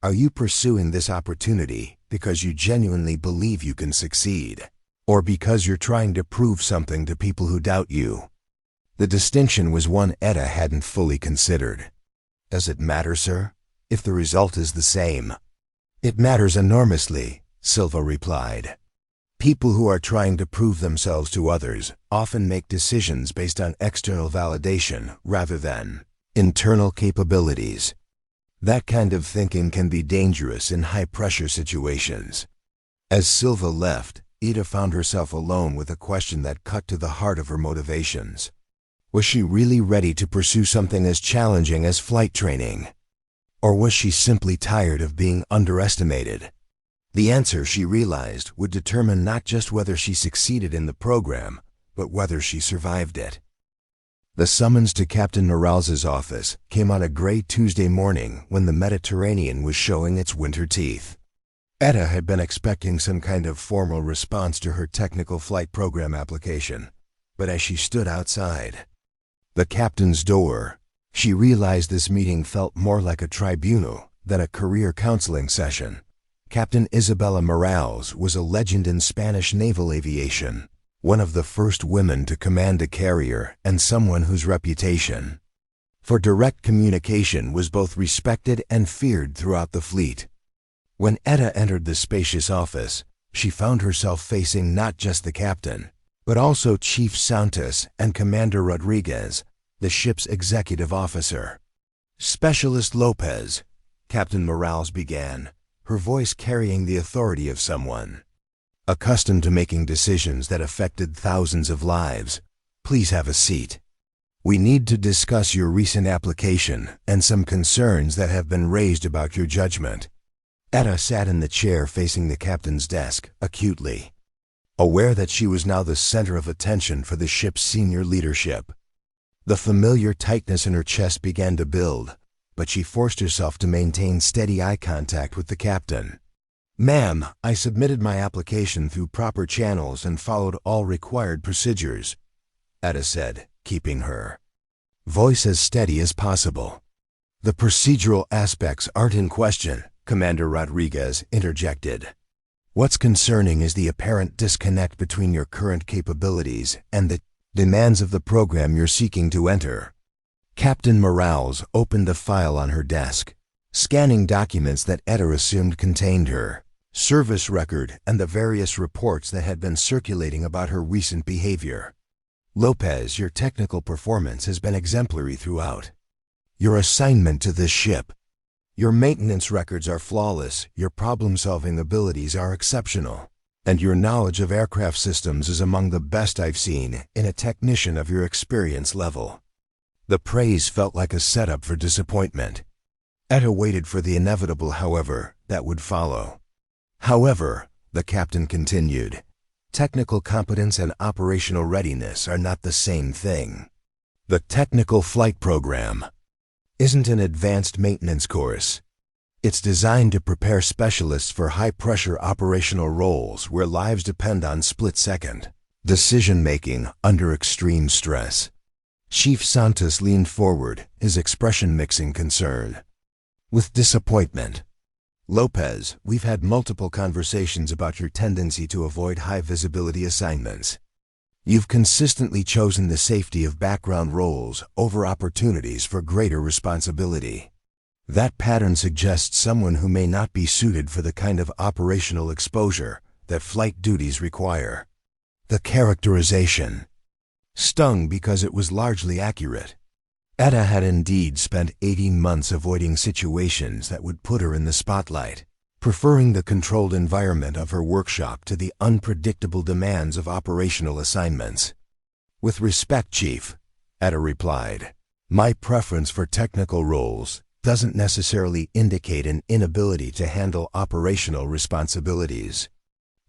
A: Are you pursuing this opportunity because you genuinely believe you can succeed, or because you're trying to prove something to people who doubt you? The distinction was one Etta hadn't fully considered. Does it matter, sir, if the result is the same? It matters enormously, Silva replied. People who are trying to prove themselves to others often make decisions based on external validation rather than internal capabilities. That kind of thinking can be dangerous in high-pressure situations. As Silva left, Etta found herself alone with a question that cut to the heart of her motivations. Was she really ready to pursue something as challenging as flight training? Or was she simply tired of being underestimated? The answer, she realized, would determine not just whether she succeeded in the program, but whether she survived it. The summons to Captain Morales's office came on a gray Tuesday morning when the Mediterranean was showing its winter teeth. Etta had been expecting some kind of formal response to her technical flight program application, but as she stood outside the captain's door, she realized this meeting felt more like a tribunal than a career counseling session. Captain Isabella Morales was a legend in Spanish naval aviation, one of the first women to command a carrier and someone whose reputation for direct communication was both respected and feared throughout the fleet. When Etta entered the spacious office, she found herself facing not just the captain, but also Chief Santos and Commander Rodriguez, the ship's executive officer. "Specialist Lopez," Captain Morales began, her voice carrying the authority of someone accustomed to making decisions that affected thousands of lives. "Please have a seat. We need to discuss your recent application and some concerns that have been raised about your judgment." Etta sat in the chair facing the captain's desk, acutely aware that she was now the center of attention for the ship's senior leadership. The familiar tightness in her chest began to build, but she forced herself to maintain steady eye contact with the captain. "Ma'am, I submitted my application through proper channels and followed all required procedures," Etta said, keeping her voice as steady as possible. "The procedural aspects aren't in question," Commander Rodriguez interjected. "What's concerning is the apparent disconnect between your current capabilities and the demands of the program you're seeking to enter." Captain Morales opened the file on her desk, scanning documents that Etta assumed contained her service record and the various reports that had been circulating about her recent behavior. "Lopez, your technical performance has been exemplary throughout your assignment to this ship. Your maintenance records are flawless, your problem-solving abilities are exceptional, and your knowledge of aircraft systems is among the best I've seen in a technician of your experience level." The praise felt like a setup for disappointment. Etta waited for the inevitable however that would follow. "However," the captain continued, "technical competence and operational readiness are not the same thing. The technical flight program isn't an advanced maintenance course. It's designed to prepare specialists for high-pressure operational roles where lives depend on split-second decision-making under extreme stress." Chief Santos leaned forward, his expression mixing concern with disappointment. "Lopez, we've had multiple conversations about your tendency to avoid high-visibility assignments. You've consistently chosen the safety of background roles over opportunities for greater responsibility. That pattern suggests someone who may not be suited for the kind of operational exposure that flight duties require." The characterization stung because it was largely accurate. Etta had indeed spent 18 months avoiding situations that would put her in the spotlight, preferring the controlled environment of her workshop to the unpredictable demands of operational assignments. "With respect, Chief," Etta replied, "my preference for technical roles doesn't necessarily indicate an inability to handle operational responsibilities.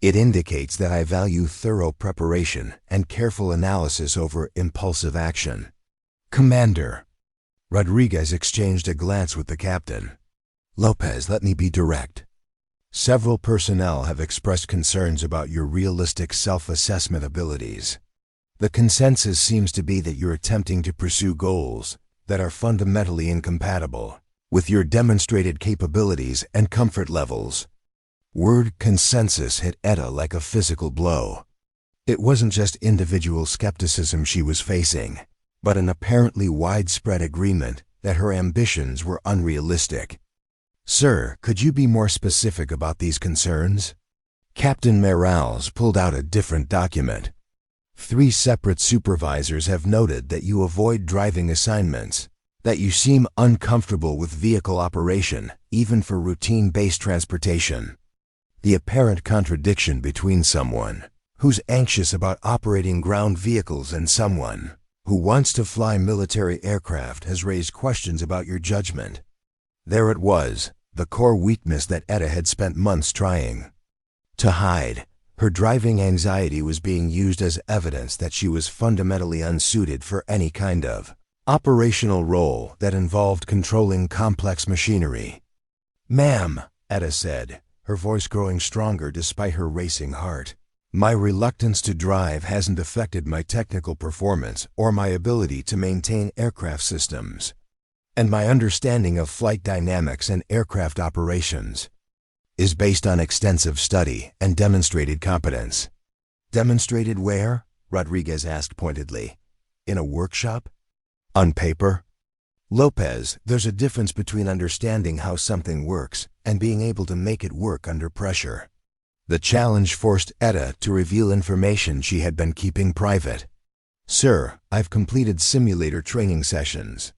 A: It indicates that I value thorough preparation and careful analysis over impulsive action." "Commander," Rodriguez exchanged a glance with the captain. "Lopez, let me be direct. Several personnel have expressed concerns about your realistic self-assessment abilities. The consensus seems to be that you're attempting to pursue goals that are fundamentally incompatible with your demonstrated capabilities and comfort levels." Word consensus hit Etta like a physical blow. It wasn't just individual skepticism she was facing, but an apparently widespread agreement that her ambitions were unrealistic. "Sir, could you be more specific about these concerns?" Captain Morales pulled out a different document. 3 separate supervisors have noted that you avoid driving assignments, that you seem uncomfortable with vehicle operation, even for routine-based transportation. The apparent contradiction between someone who's anxious about operating ground vehicles and someone who wants to fly military aircraft has raised questions about your judgment. There it was, the core weakness that Etta had spent months trying to hide. Her driving anxiety was being used as evidence that she was fundamentally unsuited for any kind of operational role that involved controlling complex machinery. "Ma'am," Etta said, her voice growing stronger despite her racing heart, "my reluctance to drive hasn't affected my technical performance or my ability to maintain aircraft systems. And my understanding of flight dynamics and aircraft operations is based on extensive study and demonstrated competence." "Demonstrated where?" Rodriguez asked pointedly. "In a workshop? On paper?" "Lopez, there's a difference between understanding how something works and being able to make it work under pressure." The challenge forced Etta to reveal information she had been keeping private. "Sir, I've completed simulator training sessions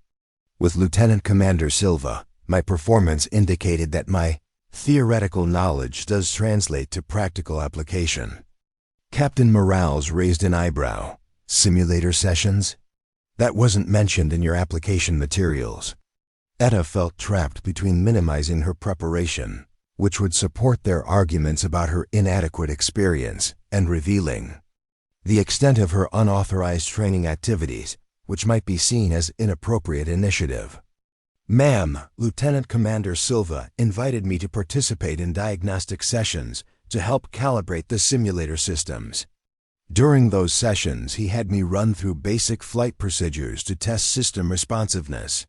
A: with Lieutenant Commander Silva. My performance indicated that my theoretical knowledge does translate to practical application." Captain Morales raised an eyebrow. "Simulator sessions? That wasn't mentioned in your application materials." Etta felt trapped between minimizing her preparation, which would support their arguments about her inadequate experience, and revealing the extent of her unauthorized training activities, which might be seen as inappropriate initiative. "Ma'am, Lieutenant Commander Silva invited me to participate in diagnostic sessions to help calibrate the simulator systems. During those sessions, he had me run through basic flight procedures to test system responsiveness."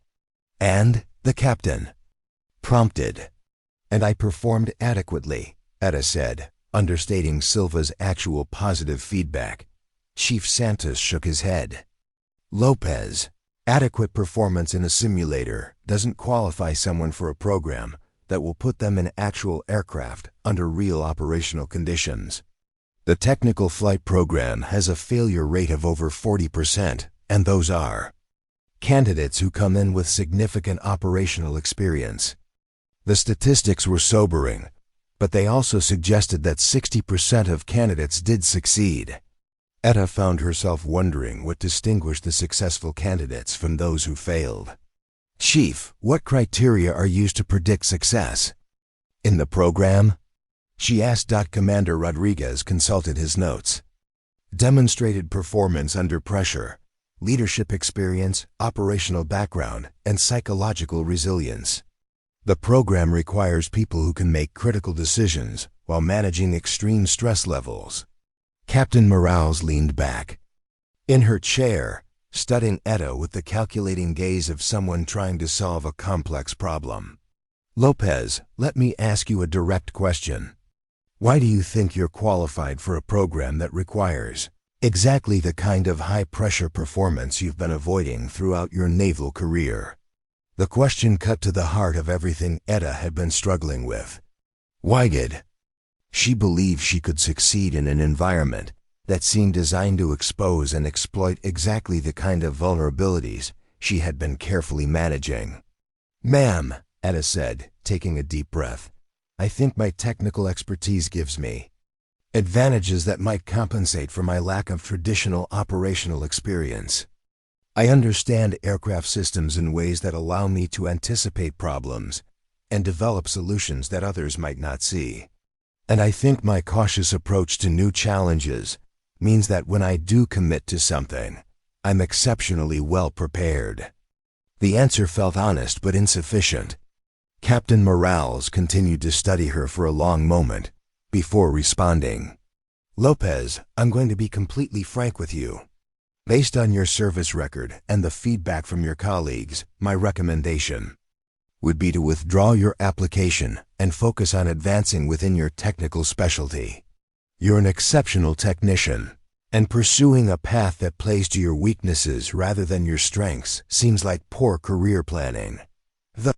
A: "And?" the captain prompted. "And I performed adequately," Etta said, understating Silva's actual positive feedback. Chief Santos shook his head. "Lopez, adequate performance in a simulator doesn't qualify someone for a program that will put them in actual aircraft under real operational conditions. The technical flight program has a failure rate of over 40%, and those are candidates who come in with significant operational experience." The statistics were sobering, but they also suggested that 60% of candidates did succeed. Etta found herself wondering what distinguished the successful candidates from those who failed. "Chief, what criteria are used to predict success in the program?" she asked. Commander Rodriguez consulted his notes. "Demonstrated performance under pressure, leadership experience, operational background, and psychological resilience. The program requires people who can make critical decisions while managing extreme stress levels." Captain Morales leaned back in her chair, studying Etta with the calculating gaze of someone trying to solve a complex problem. "Lopez, let me ask you a direct question. Why do you think you're qualified for a program that requires exactly the kind of high-pressure performance you've been avoiding throughout your naval career?" The question cut to the heart of everything Etta had been struggling with. Why? She believed she could succeed in an environment that seemed designed to expose and exploit exactly the kind of vulnerabilities she had been carefully managing. "Ma'am," Etta said, taking a deep breath, "I think my technical expertise gives me advantages that might compensate for my lack of traditional operational experience. I understand aircraft systems in ways that allow me to anticipate problems and develop solutions that others might not see. And I think my cautious approach to new challenges means that when I do commit to something, I'm exceptionally well prepared." The answer felt honest but insufficient. Captain Morales continued to study her for a long moment before responding. "Lopez, I'm going to be completely frank with you. Based on your service record and the feedback from your colleagues, my recommendation would be to withdraw your application and focus on advancing within your technical specialty. You're an exceptional technician, and pursuing a path that plays to your weaknesses rather than your strengths seems like poor career planning." The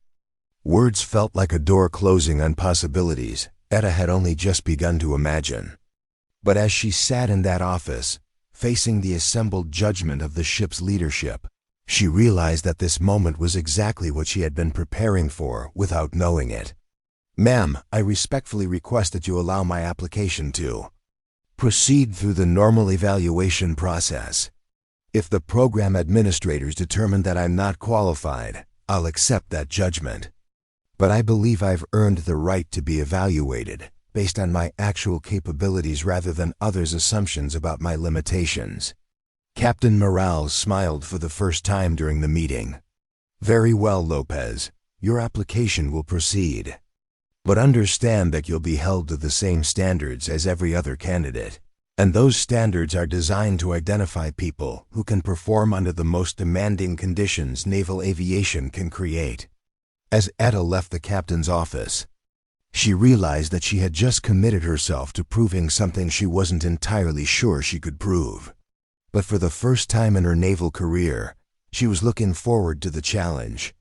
A: words felt like a door closing on possibilities, Etta had only just begun to imagine. But as she sat in that office, facing the assembled judgment of the ship's leadership, she realized that this moment was exactly what she had been preparing for without knowing it. "Ma'am, I respectfully request that you allow my application to proceed through the normal evaluation process. If the program administrators determine that I'm not qualified, I'll accept that judgment. But I believe I've earned the right to be evaluated based on my actual capabilities rather than others' assumptions about my limitations." Captain Morales smiled for the first time during the meeting. "Very well, Lopez. Your application will proceed. But understand that you'll be held to the same standards as every other candidate. And those standards are designed to identify people who can perform under the most demanding conditions naval aviation can create." As Etta left the captain's office, she realized that she had just committed herself to proving something she wasn't entirely sure she could prove. But for the first time in her naval career, she was looking forward to the challenge.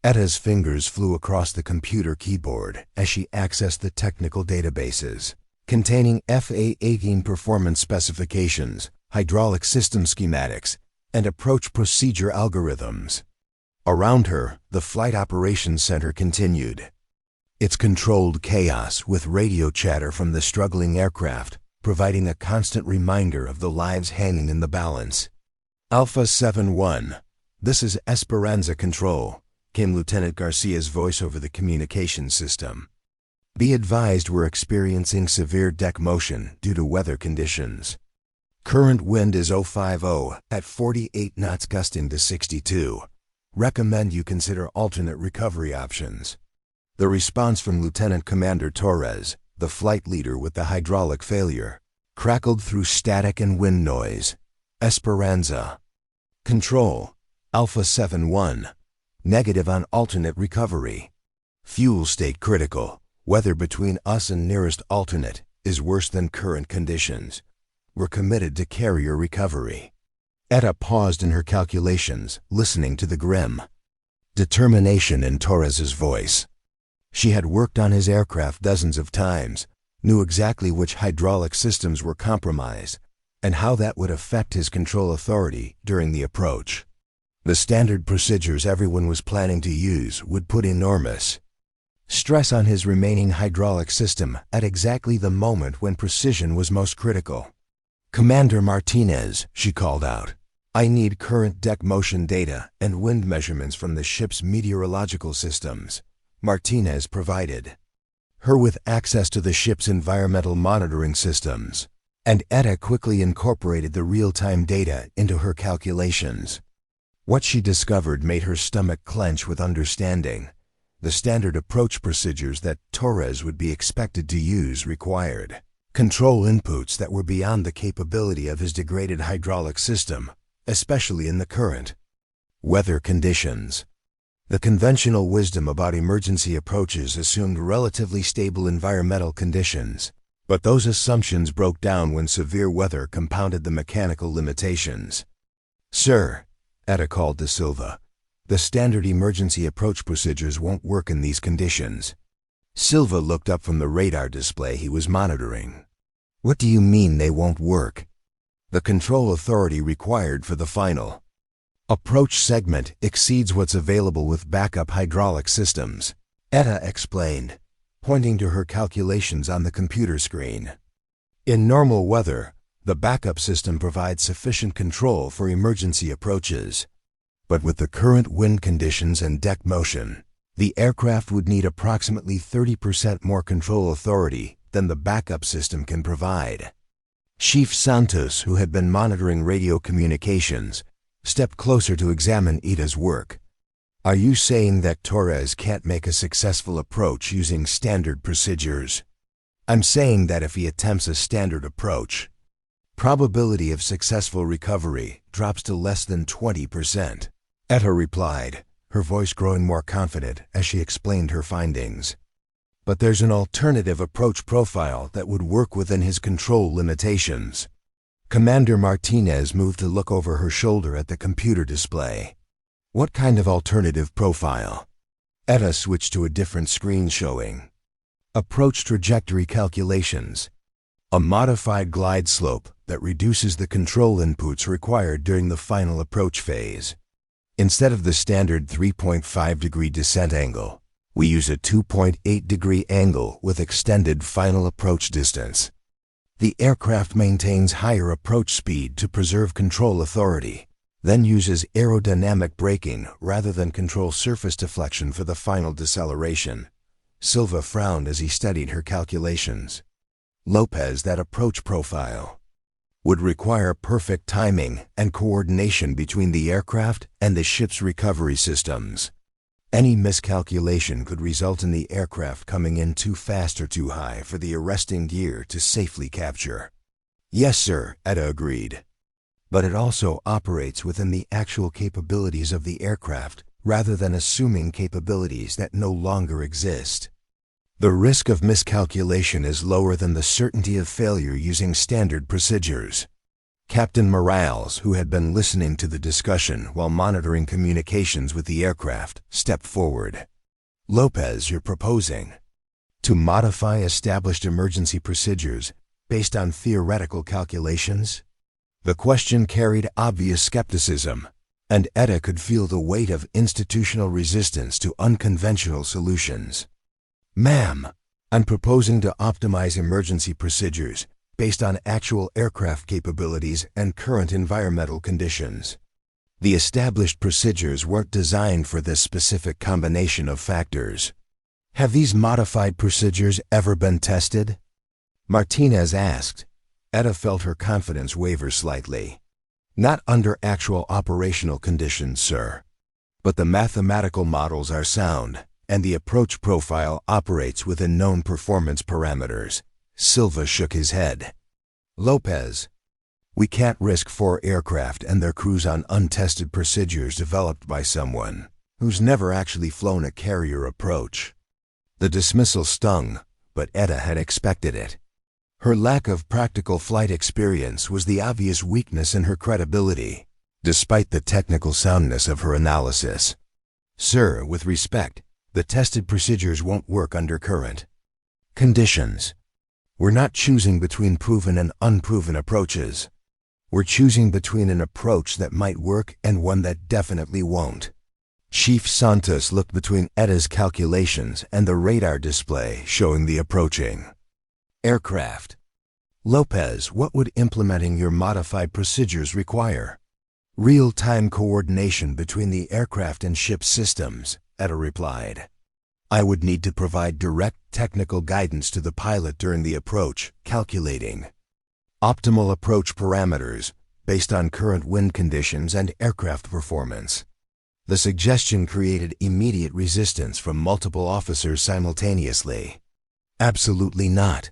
A: Etta's fingers flew across the computer keyboard as she accessed the technical databases containing FA-18 performance specifications, hydraulic system schematics, and approach procedure algorithms. Around her, the Flight Operations Center continued its controlled chaos with radio chatter from the struggling aircraft, providing a constant reminder of the lives hanging in the balance. "Alpha 7-1, this is Esperanza Control," came Lieutenant Garcia's voice over the communication system. "Be advised we're experiencing severe deck motion due to weather conditions. Current wind is 050 at 48 knots gusting to 62. Recommend you consider alternate recovery options." The response from Lieutenant Commander Torres, the flight leader with the hydraulic failure, crackled through static and wind noise. "Esperanza Control, Alpha 7-1, negative on alternate recovery. Fuel state critical. Weather between us and nearest alternate is worse than current conditions. We're committed to carrier recovery." Etta paused in her calculations, listening to the grim determination in Torres's voice. She had worked on his aircraft dozens of times, knew exactly which hydraulic systems were compromised, and how that would affect his control authority during the approach. The standard procedures everyone was planning to use would put enormous stress on his remaining hydraulic system at exactly the moment when precision was most critical. "Commander Martinez," she called out, "I need current deck motion data and wind measurements from the ship's meteorological systems." Martinez provided her with access to the ship's environmental monitoring systems, and Etta quickly incorporated the real-time data into her calculations. What she discovered made her stomach clench with understanding. The standard approach procedures that Torres would be expected to use required control inputs that were beyond the capability of his degraded hydraulic system, especially in the current weather conditions. The conventional wisdom about emergency approaches assumed relatively stable environmental conditions, but those assumptions broke down when severe weather compounded the mechanical limitations. "Sir," Etta called to Silva, "the standard emergency approach procedures won't work in these conditions." Silva looked up from the radar display he was monitoring. "What do you mean they won't work?" "The control authority required for the final approach segment exceeds what's available with backup hydraulic systems," Etta explained, pointing to her calculations on the computer screen. "In normal weather, the backup system provides sufficient control for emergency approaches. But with the current wind conditions and deck motion, the aircraft would need approximately 30% more control authority than the backup system can provide." Chief Santos, who had been monitoring radio communications, stepped closer to examine Etta's work. "Are you saying that Torres can't make a successful approach using standard procedures?" "I'm saying that if he attempts a standard approach, probability of successful recovery drops to less than 20%. Etta replied, her voice growing more confident as she explained her findings. "But there's an alternative approach profile that would work within his control limitations." Commander Martinez moved to look over her shoulder at the computer display. "What kind of alternative profile?" Etta switched to a different screen showing Approach trajectory calculations. A modified glide slope that reduces the control inputs required during the final approach phase. Instead of the standard 3.5-degree descent angle, we use a 2.8-degree angle with extended final approach distance. The aircraft maintains higher approach speed to preserve control authority, then uses aerodynamic braking rather than control surface deflection for the final deceleration. Silva frowned as he studied her calculations. Lopez, that approach profile would require perfect timing and coordination between the aircraft and the ship's recovery systems. Any miscalculation could result in the aircraft coming in too fast or too high for the arresting gear to safely capture. Yes, sir, Etta agreed. But it also operates within the actual capabilities of the aircraft rather than assuming capabilities that no longer exist. The risk of miscalculation is lower than the certainty of failure using standard procedures. Captain Morales, who had been listening to the discussion while monitoring communications with the aircraft, stepped forward. Lopez, you're proposing to modify established emergency procedures based on theoretical calculations? The question carried obvious skepticism, and Etta could feel the weight of institutional resistance to unconventional solutions. Ma'am, I'm proposing to optimize emergency procedures based on actual aircraft capabilities and current environmental conditions. The established procedures weren't designed for this specific combination of factors. Have these modified procedures ever been tested? Martinez asked. Etta felt her confidence waver slightly. Not under actual operational conditions, sir. But the mathematical models are sound, and the approach profile operates within known performance parameters. Silva shook his head. Lopez, we can't risk 4 aircraft and their crews on untested procedures developed by someone who's never actually flown a carrier approach. The dismissal stung, but Etta had expected it. Her lack of practical flight experience was the obvious weakness in her credibility, despite the technical soundness of her analysis. Sir, with respect, the tested procedures won't work under current conditions. We're not choosing between proven and unproven approaches. We're choosing between an approach that might work and one that definitely won't. Chief Santos looked between Etta's calculations and the radar display showing the approaching aircraft. Lopez, what would implementing your modified procedures require? Real-time coordination between the aircraft and ship systems, Etta replied. I would need to provide direct technical guidance to the pilot during the approach, calculating optimal approach parameters based on current wind conditions and aircraft performance. The suggestion created immediate resistance from multiple officers simultaneously. Absolutely not,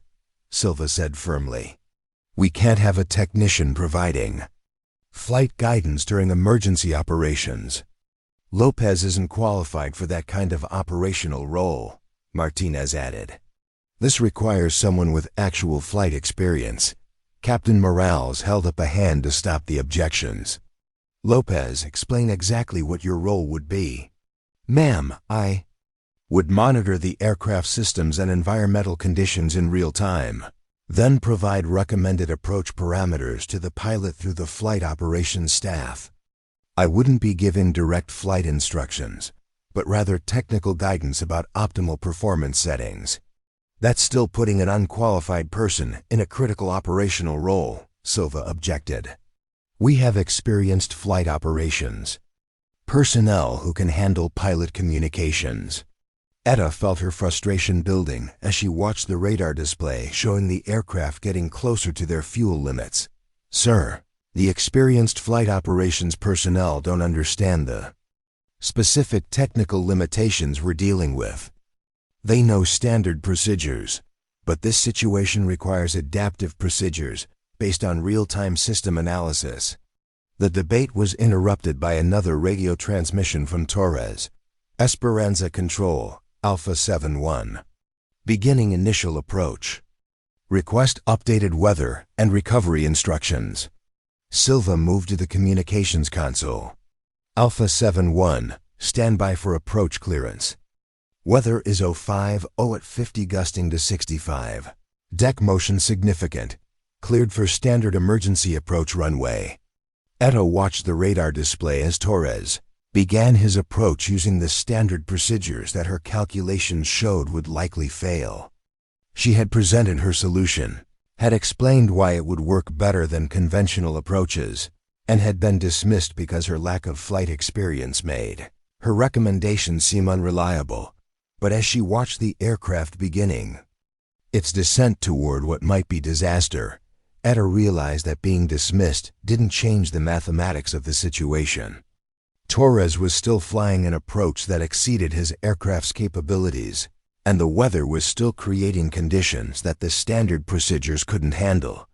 A: Silva said firmly. We can't have a technician providing flight guidance during emergency operations. Lopez isn't qualified for that kind of operational role, Martinez added. This requires someone with actual flight experience. Captain Morales held up a hand to stop the objections. Lopez, explain exactly what your role would be. Ma'am, I would monitor the aircraft systems and environmental conditions in real time, then provide recommended approach parameters to the pilot through the flight operations staff. I wouldn't be giving direct flight instructions, but rather technical guidance about optimal performance settings. That's still putting an unqualified person in a critical operational role, Silva objected. We have experienced flight operations personnel who can handle pilot communications. Etta felt her frustration building as she watched the radar display showing the aircraft getting closer to their fuel limits. Sir, the experienced flight operations personnel don't understand the specific technical limitations we're dealing with. They know standard procedures, but this situation requires adaptive procedures based on real-time system analysis. The debate was interrupted by another radio transmission from Torres. Esperanza Control, Alpha 7-1. Beginning initial approach. Request updated weather and recovery instructions. Silva moved to the communications console. Alpha 7-1, stand by for approach clearance. Weather is 05 at 50 gusting to 65. Deck motion significant. Cleared for standard emergency approach runway. Etta watched the radar display as Torres began his approach using the standard procedures that her calculations showed would likely fail. She had presented her solution, had explained why it would work better than conventional approaches, and had been dismissed because her lack of flight experience made her recommendations seem unreliable. But as she watched the aircraft beginning its descent toward what might be disaster, Etta realized that being dismissed didn't change the mathematics of the situation. Torres was still flying an approach that exceeded his aircraft's capabilities, and the weather was still creating conditions that the standard procedures couldn't handle.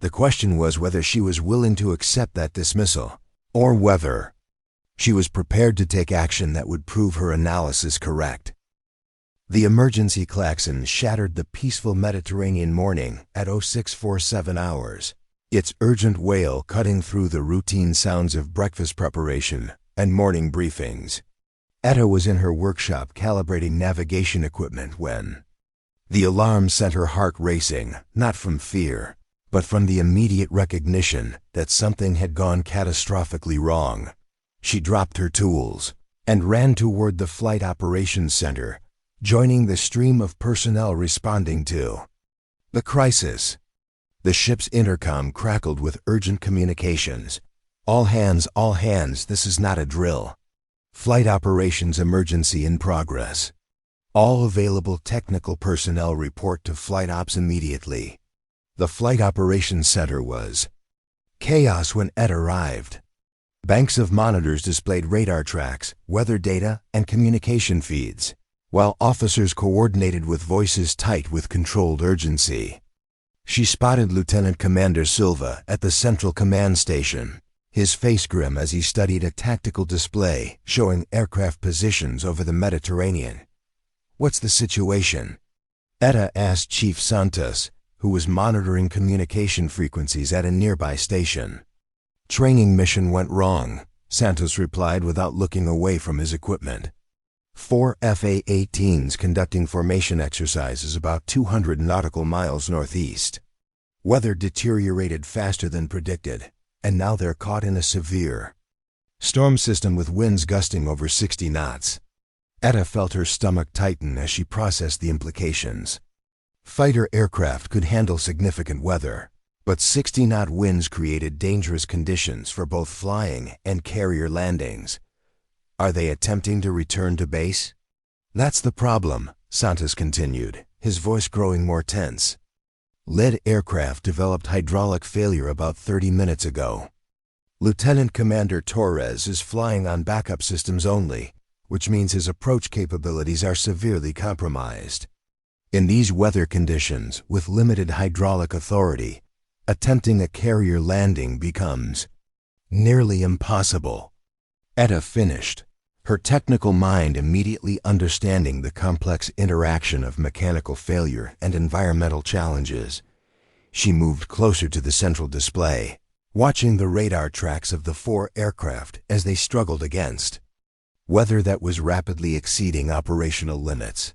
A: The question was whether she was willing to accept that dismissal, or whether she was prepared to take action that would prove her analysis correct. The emergency klaxon shattered the peaceful Mediterranean morning at 0647 hours, its urgent wail cutting through the routine sounds of breakfast preparation and morning briefings. Etta was in her workshop calibrating navigation equipment when the alarm sent her heart racing, not from fear, but from the immediate recognition that something had gone catastrophically wrong. She dropped her tools and ran toward the Flight Operations Center, joining the stream of personnel responding to the crisis. The ship's intercom crackled with urgent communications. All hands, this is not a drill. Flight operations emergency in progress. All available technical personnel report to Flight Ops immediately. The Flight Operations Center was chaos when Etta arrived. Banks of monitors displayed radar tracks, weather data, and communication feeds, while officers coordinated with voices tight with controlled urgency. She spotted Lieutenant Commander Silva at the Central Command Station, his face grim as he studied a tactical display showing aircraft positions over the Mediterranean. "What's the situation?" Etta asked Chief Santos, who was monitoring communication frequencies at a nearby station. "Training mission went wrong," Santos replied without looking away from his equipment. 4 FA-18s conducting formation exercises about 200 nautical miles northeast. Weather deteriorated faster than predicted, and now they're caught in a severe storm system with winds gusting over 60 knots. Etta felt her stomach tighten as she processed the implications. Fighter aircraft could handle significant weather, but 60-knot winds created dangerous conditions for both flying and carrier landings. Are they attempting to return to base? That's the problem, Santos continued, his voice growing more tense. Lead aircraft developed hydraulic failure about 30 minutes ago. Lieutenant Commander Torres is flying on backup systems only, which means his approach capabilities are severely compromised. In these weather conditions, with limited hydraulic authority, attempting a carrier landing becomes nearly impossible. Etta finished, her technical mind immediately understanding the complex interaction of mechanical failure and environmental challenges. She moved closer to the central display, watching the radar tracks of the 4 aircraft as they struggled against weather that was rapidly exceeding operational limits.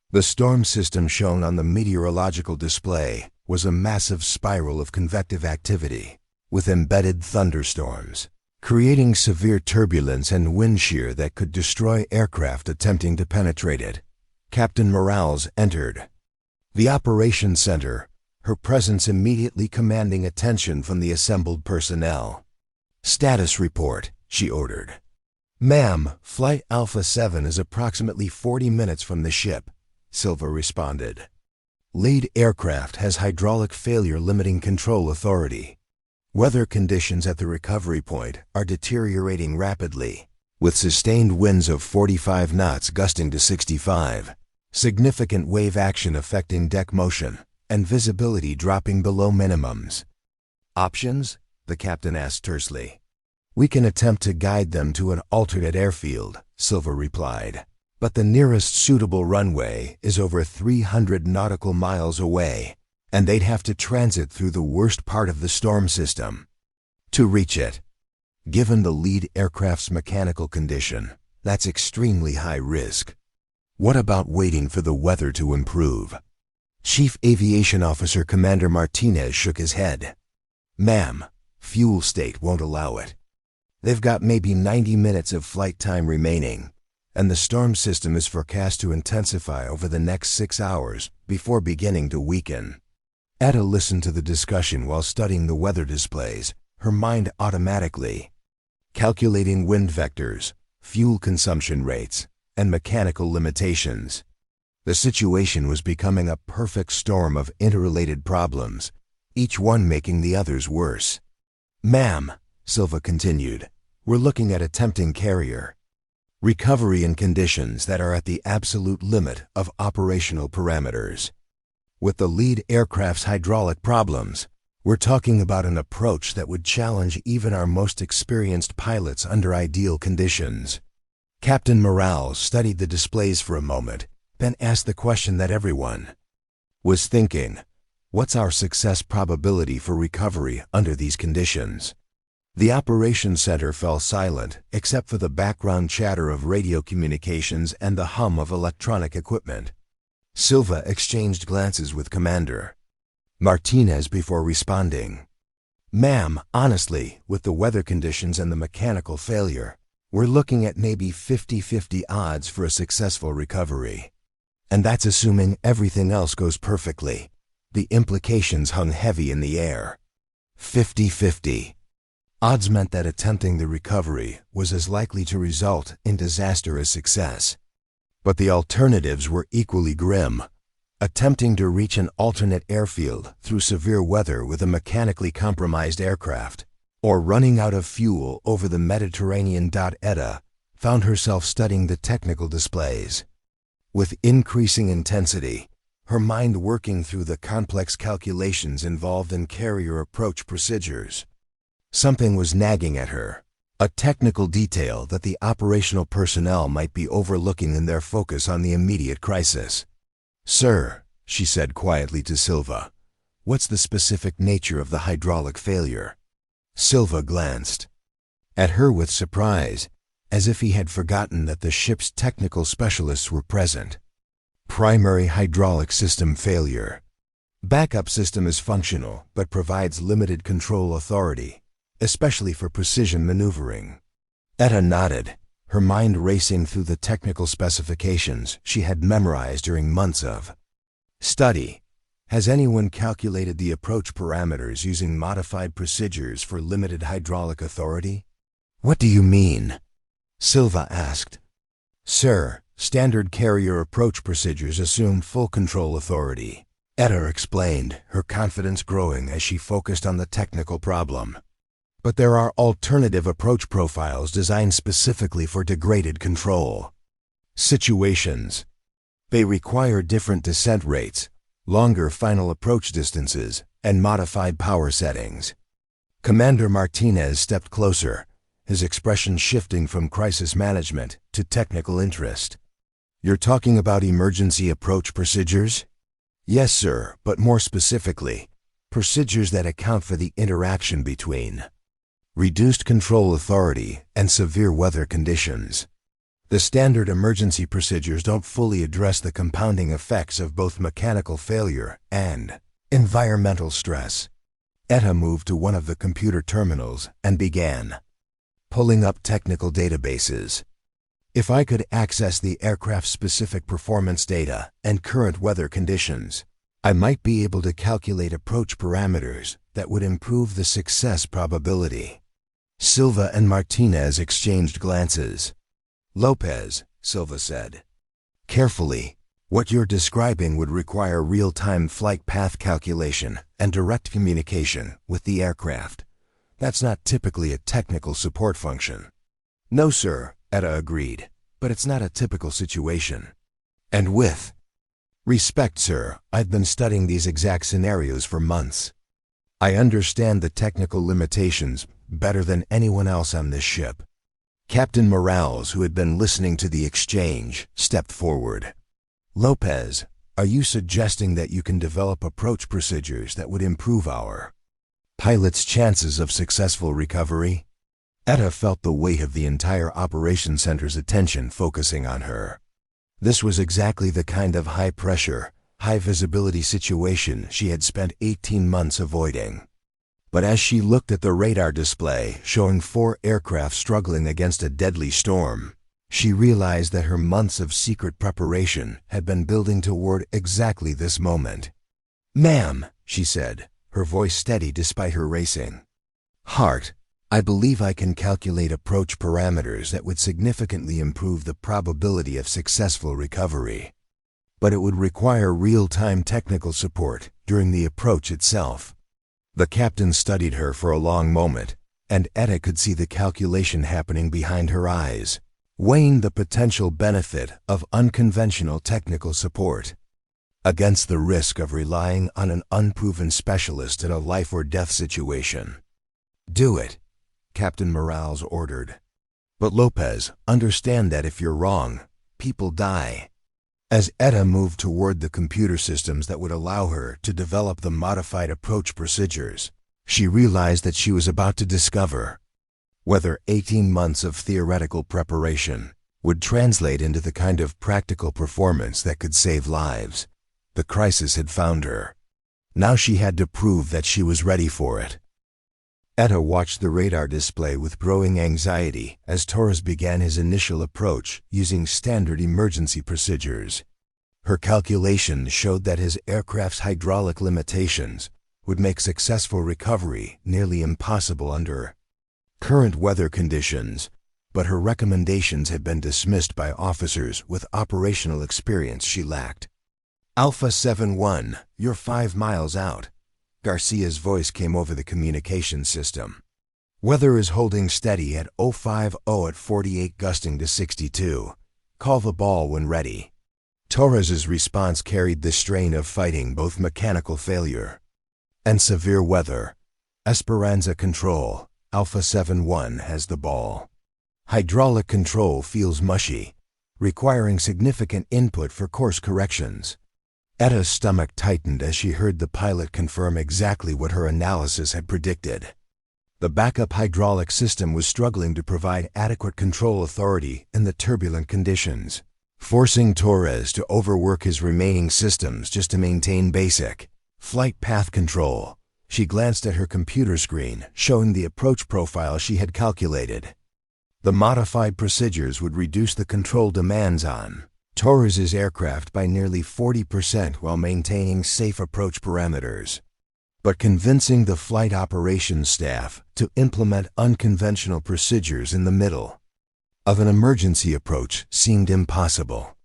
A: The storm system shown on the meteorological display was a massive spiral of convective activity, with embedded thunderstorms, creating severe turbulence and wind shear that could destroy aircraft attempting to penetrate it. Captain Morales entered the operations center, her presence immediately commanding attention from the assembled personnel. "Status report," she ordered. "Ma'am, Flight Alpha 7 is approximately 40 minutes from the ship," Silva responded. "Lead aircraft has hydraulic failure limiting control authority. Weather conditions at the recovery point are deteriorating rapidly, with sustained winds of 45 knots gusting to 65, significant wave action affecting deck motion, and visibility dropping below minimums." "Options?" the captain asked tersely. "We can attempt to guide them to an alternate airfield," Silva replied, "but the nearest suitable runway is over 300 nautical miles away, and they'd have to transit through the worst part of the storm system to reach it. Given the lead aircraft's mechanical condition, that's extremely high risk." What about waiting for the weather to improve? Chief Aviation Officer Commander Martinez shook his head. Ma'am, fuel state won't allow it. They've got maybe 90 minutes of flight time remaining, and the storm system is forecast to intensify over the next 6 hours before beginning to weaken. Etta listened to the discussion while studying the weather displays, her mind automatically calculating wind vectors, fuel consumption rates, and mechanical limitations. The situation was becoming a perfect storm of interrelated problems, each one making the others worse. Ma'am, Silva continued, we're looking at attempting carrier recovery in conditions that are at the absolute limit of operational parameters. With the lead aircraft's hydraulic problems, we're talking about an approach that would challenge even our most experienced pilots under ideal conditions. Captain Morales studied the displays for a moment, then asked the question that everyone was thinking. What's our success probability for recovery under these conditions? The operations center fell silent except for the background chatter of radio communications and the hum of electronic equipment. Silva exchanged glances with Commander Martinez before responding. Ma'am, honestly, with the weather conditions and the mechanical failure, we're looking at maybe 50-50 odds for a successful recovery. And that's assuming everything else goes perfectly. The implications hung heavy in the air. 50-50. Odds meant that attempting the recovery was as likely to result in disaster as success. But the alternatives were equally grim. Attempting to reach an alternate airfield through severe weather with a mechanically compromised aircraft, or running out of fuel over the Mediterranean. Etta found herself studying the technical displays with increasing intensity, her mind working through the complex calculations involved in carrier approach procedures. Something was nagging at her, a technical detail that the operational personnel might be overlooking in their focus on the immediate crisis. Sir, she said quietly to Silva, what's the specific nature of the hydraulic failure? Silva glanced at her with surprise, as if he had forgotten that the ship's technical specialists were present. Primary hydraulic system failure. Backup system is functional but provides limited control authority, especially for precision maneuvering. Etta nodded, her mind racing through the technical specifications she had memorized during months of study. Has anyone calculated the approach parameters using modified procedures for limited hydraulic authority? What do you mean? Silva asked. Sir, standard carrier approach procedures assume full control authority. Etta explained, her confidence growing as she focused on the technical problem. But there are alternative approach profiles designed specifically for degraded control situations. They require different descent rates, longer final approach distances, and modified power settings. Commander Martinez stepped closer, his expression shifting from crisis management to technical interest. You're talking about emergency approach procedures? Yes, sir, but more specifically, procedures that account for the interaction between reduced control authority and severe weather conditions. The standard emergency procedures don't fully address the compounding effects of both mechanical failure and environmental stress. Etta moved to one of the computer terminals and began pulling up technical databases. If I could access the aircraft's specific performance data and current weather conditions, I might be able to calculate approach parameters that would improve the success probability. Silva and Martinez exchanged glances. Lopez, Silva said carefully, what you're describing would require real-time flight path calculation and direct communication with the aircraft. That's not typically a technical support function. No, sir, Etta agreed, but it's not a typical situation. And with respect, sir, I've been studying these exact scenarios for months. I understand the technical limitations better than anyone else on this ship. Captain Morales, who had been listening to the exchange, stepped forward. Lopez, are you suggesting that you can develop approach procedures that would improve our pilots' chances of successful recovery? Etta felt the weight of the entire operations center's attention focusing on her. This was exactly the kind of high-pressure, high-visibility situation she had spent 18 months avoiding. But as she looked at the radar display showing 4 aircraft struggling against a deadly storm, she realized that her months of secret preparation had been building toward exactly this moment. "Ma'am," she said, her voice steady despite her racing heart, "I believe I can calculate approach parameters that would significantly improve the probability of successful recovery. But it would require real-time technical support during the approach itself." The captain studied her for a long moment, and Etta could see the calculation happening behind her eyes, weighing the potential benefit of unconventional technical support against the risk of relying on an unproven specialist in a life-or-death situation. "Do it," Captain Morales ordered. "But Lopez, understand that if you're wrong, people die." As Etta moved toward the computer systems that would allow her to develop the modified approach procedures, she realized that she was about to discover whether 18 months of theoretical preparation would translate into the kind of practical performance that could save lives. The crisis had found her. Now she had to prove that she was ready for it. Etta watched the radar display with growing anxiety as Torres began his initial approach using standard emergency procedures. Her calculations showed that his aircraft's hydraulic limitations would make successful recovery nearly impossible under current weather conditions, but her recommendations had been dismissed by officers with operational experience she lacked. "Alpha 7-1, you're 5 miles out." Garcia's voice came over the communication system. "Weather is holding steady at 050 at 48 gusting to 62. Call the ball when ready." Torres's response carried the strain of fighting both mechanical failure and severe weather. "Esperanza Control, Alpha 7-1 has the ball. Hydraulic control feels mushy, requiring significant input for course corrections." Etta's stomach tightened as she heard the pilot confirm exactly what her analysis had predicted. The backup hydraulic system was struggling to provide adequate control authority in the turbulent conditions, forcing Torres to overwork his remaining systems just to maintain basic flight path control. She glanced at her computer screen, showing the approach profile she had calculated. The modified procedures would reduce the control demands on Torres's aircraft by nearly 40% while maintaining safe approach parameters. But convincing the flight operations staff to implement unconventional procedures in the middle of an emergency approach seemed impossible.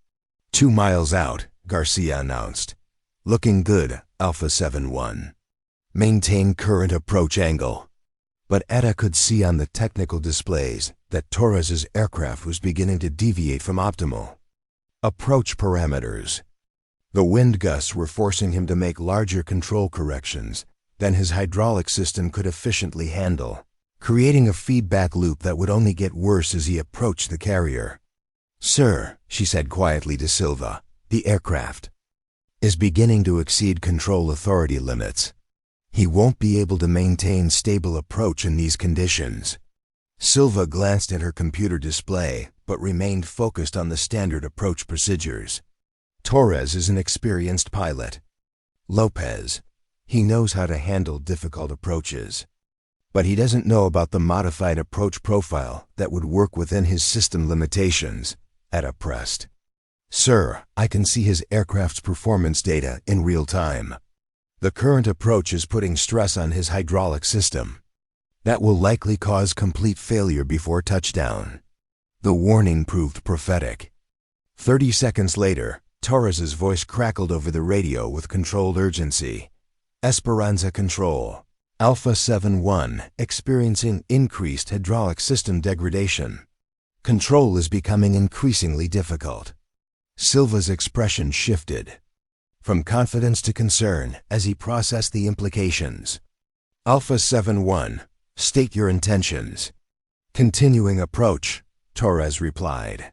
A: 2 miles out, Garcia announced. "Looking good, Alpha 7-1. Maintain current approach angle." But Etta could see on the technical displays that Torres's aircraft was beginning to deviate from optimal approach parameters. The wind gusts were forcing him to make larger control corrections than his hydraulic system could efficiently handle, creating a feedback loop that would only get worse as he approached the carrier. "Sir," she said quietly to Silva, "the aircraft is beginning to exceed control authority limits. He won't be able to maintain stable approach in these conditions." Silva glanced at her computer display, but remained focused on the standard approach procedures. "Torres is an experienced pilot. Lopez, he knows how to handle difficult approaches. But he doesn't know about the modified approach profile that would work within his system limitations," Etta pressed. "Sir, I can see his aircraft's performance data in real time. The current approach is putting stress on his hydraulic system. That will likely cause complete failure before touchdown." The warning proved prophetic. 30 seconds later, Torres's voice crackled over the radio with controlled urgency. "Esperanza Control, Alpha 7-1 experiencing increased hydraulic system degradation. Control is becoming increasingly difficult." Silva's expression shifted from confidence to concern as he processed the implications. "Alpha 7-1, state your intentions." "Continuing approach," Torres replied.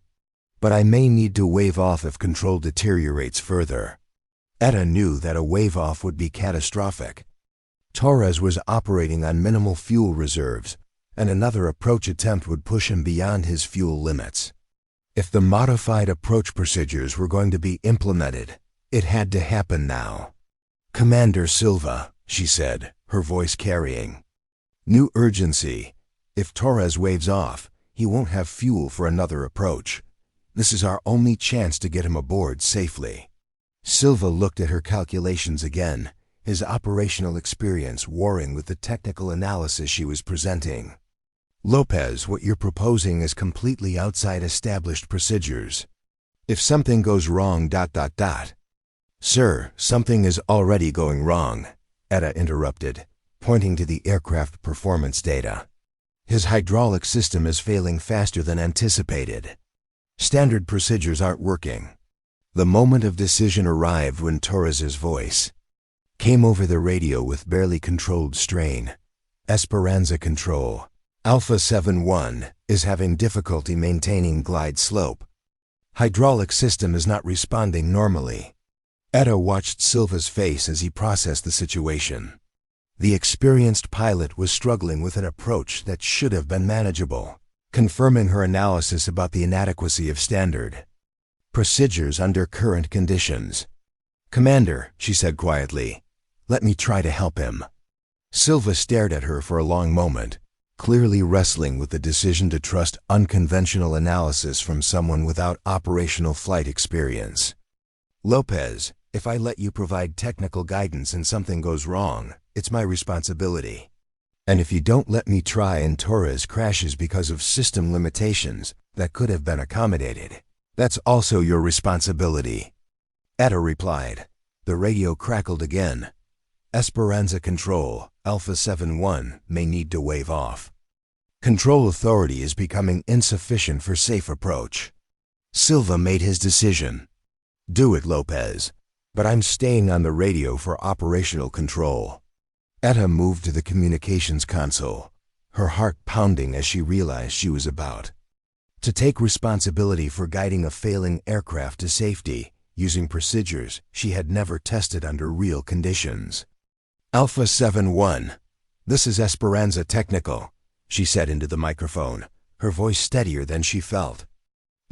A: "But I may need to wave off if control deteriorates further." Etta knew that a wave-off would be catastrophic. Torres was operating on minimal fuel reserves, and another approach attempt would push him beyond his fuel limits. If the modified approach procedures were going to be implemented, it had to happen now. "Commander Silva," she said, her voice carrying new urgency. "If Torres waves off, he won't have fuel for another approach. This is our only chance to get him aboard safely." Silva looked at her calculations again, his operational experience warring with the technical analysis she was presenting. "Lopez, what you're proposing is completely outside established procedures. If something goes wrong... "Sir, something is already going wrong," Etta interrupted, pointing to the aircraft performance data. "His hydraulic system is failing faster than anticipated. Standard procedures aren't working." The moment of decision arrived when Torres's voice came over the radio with barely controlled strain. "Esperanza Control. Alpha 7-1 is having difficulty maintaining glide slope. Hydraulic system is not responding normally." Etta watched Silva's face as he processed the situation. The experienced pilot was struggling with an approach that should have been manageable, confirming her analysis about the inadequacy of standard procedures under current conditions. "Commander," she said quietly, "let me try to help him." Silva stared at her for a long moment, clearly wrestling with the decision to trust unconventional analysis from someone without operational flight experience. "Lopez, if I let you provide technical guidance and something goes wrong, it's my responsibility. And if you don't let me try and Torres crashes because of system limitations that could have been accommodated, that's also your responsibility." Etta replied. The radio crackled again. "Esperanza Control, Alpha 7-1 may need to wave off. Control authority is becoming insufficient for safe approach." Silva made his decision. "Do it, Lopez, but I'm staying on the radio for operational control." Etta moved to the communications console, her heart pounding as she realized she was about to take responsibility for guiding a failing aircraft to safety using procedures she had never tested under real conditions. "Alpha 7-1, this is Esperanza Technical," she said into the microphone, her voice steadier than she felt.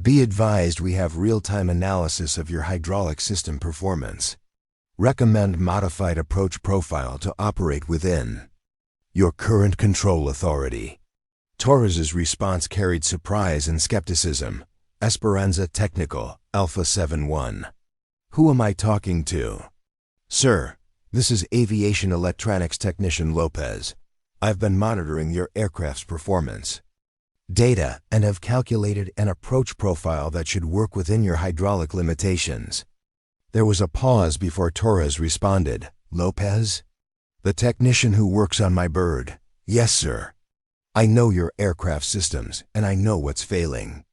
A: "Be advised we have real-time analysis of your hydraulic system performance. Recommend modified approach profile to operate within your current control authority." Torres's response carried surprise and skepticism. "Esperanza Technical, Alpha 7-1. Who am I talking to?" "Sir, this is Aviation Electronics Technician Lopez. I've been monitoring your aircraft's performance data and have calculated an approach profile that should work within your hydraulic limitations." There was a pause before Torres responded. "Lopez? The technician who works on my bird." "Yes, sir. I know your aircraft systems, and I know what's failing.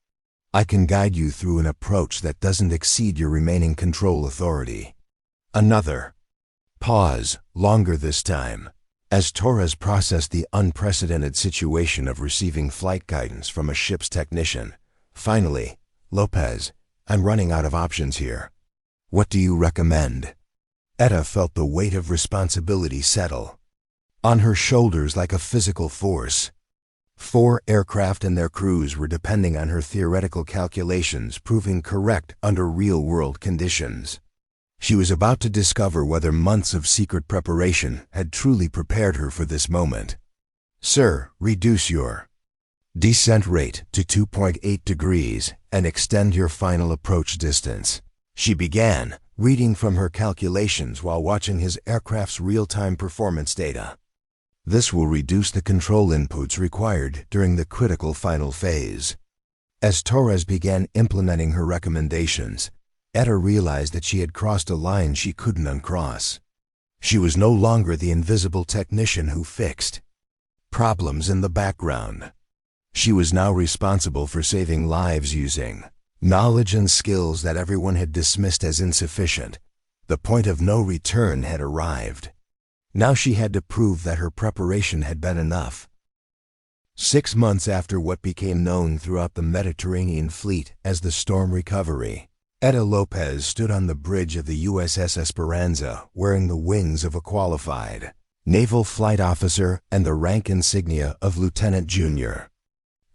A: I can guide you through an approach that doesn't exceed your remaining control authority." Another pause, longer this time, as Torres processed the unprecedented situation of receiving flight guidance from a ship's technician. Finally, "Lopez, I'm running out of options here. What do you recommend?" Etta felt the weight of responsibility settle on her shoulders like a physical force. 4 aircraft and their crews were depending on her theoretical calculations proving correct under real-world conditions. She was about to discover whether months of secret preparation had truly prepared her for this moment. "Sir, reduce your descent rate to 2.8 degrees and extend your final approach distance," she began, reading from her calculations while watching his aircraft's real-time performance data. "This will reduce the control inputs required during the critical final phase." As Torres began implementing her recommendations, Etta realized that she had crossed a line she couldn't uncross. She was no longer the invisible technician who fixed problems in the background. She was now responsible for saving lives using knowledge and skills that everyone had dismissed as insufficient. The point of no return had arrived. Now she had to prove that her preparation had been enough. 6 months after what became known throughout the Mediterranean fleet as the Storm Recovery, Etta Lopez stood on the bridge of the USS Esperanza wearing the wings of a qualified naval flight officer and the rank insignia of Lieutenant Junior.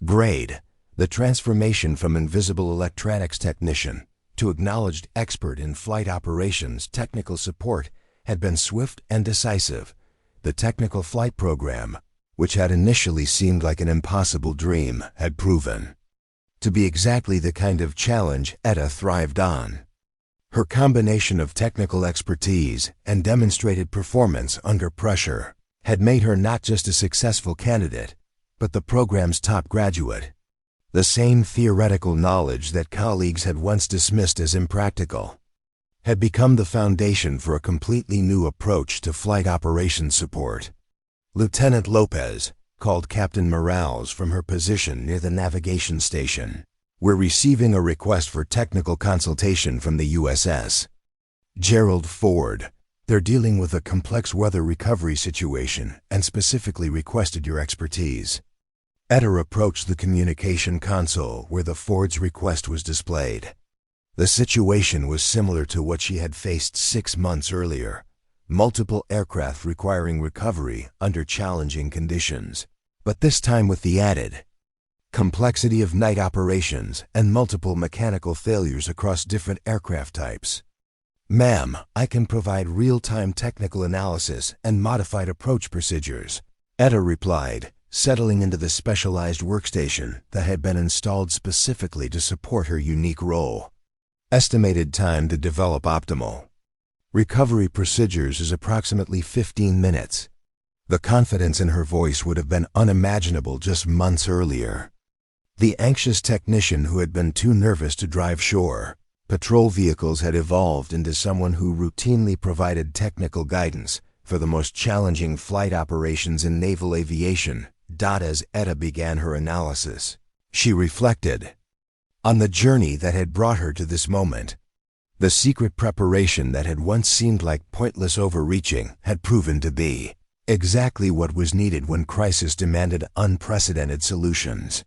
A: Grade, The transformation from invisible electronics technician to acknowledged expert in flight operations technical support had been swift and decisive. The technical flight program, which had initially seemed like an impossible dream, had proven to be exactly the kind of challenge Etta thrived on. Her combination of technical expertise and demonstrated performance under pressure had made her not just a successful candidate, but the program's top graduate. The same theoretical knowledge that colleagues had once dismissed as impractical had become the foundation for a completely new approach to flight operations support. Lieutenant Lopez called Captain Morales from her position near the navigation station. "We're receiving a request for technical consultation from the USS Gerald Ford. They're dealing with a complex weather recovery situation and specifically requested your expertise." Etta approached the communication console where the Ford's request was displayed. The situation was similar to what she had faced 6 months earlier. Multiple aircraft requiring recovery under challenging conditions, but this time with the added complexity of night operations and multiple mechanical failures across different aircraft types. "Ma'am, I can provide real-time technical analysis and modified approach procedures," Etta replied, settling into the specialized workstation that had been installed specifically to support her unique role. Estimated time to develop optimal recovery procedures is approximately 15 minutes. The confidence in her voice would have been unimaginable just months earlier. The anxious technician who had been too nervous to drive shore patrol vehicles had evolved into someone who routinely provided technical guidance for the most challenging flight operations in naval aviation. As Etta began her analysis, she reflected on the journey that had brought her to this moment. The secret preparation that had once seemed like pointless overreaching had proven to be exactly what was needed when crisis demanded unprecedented solutions.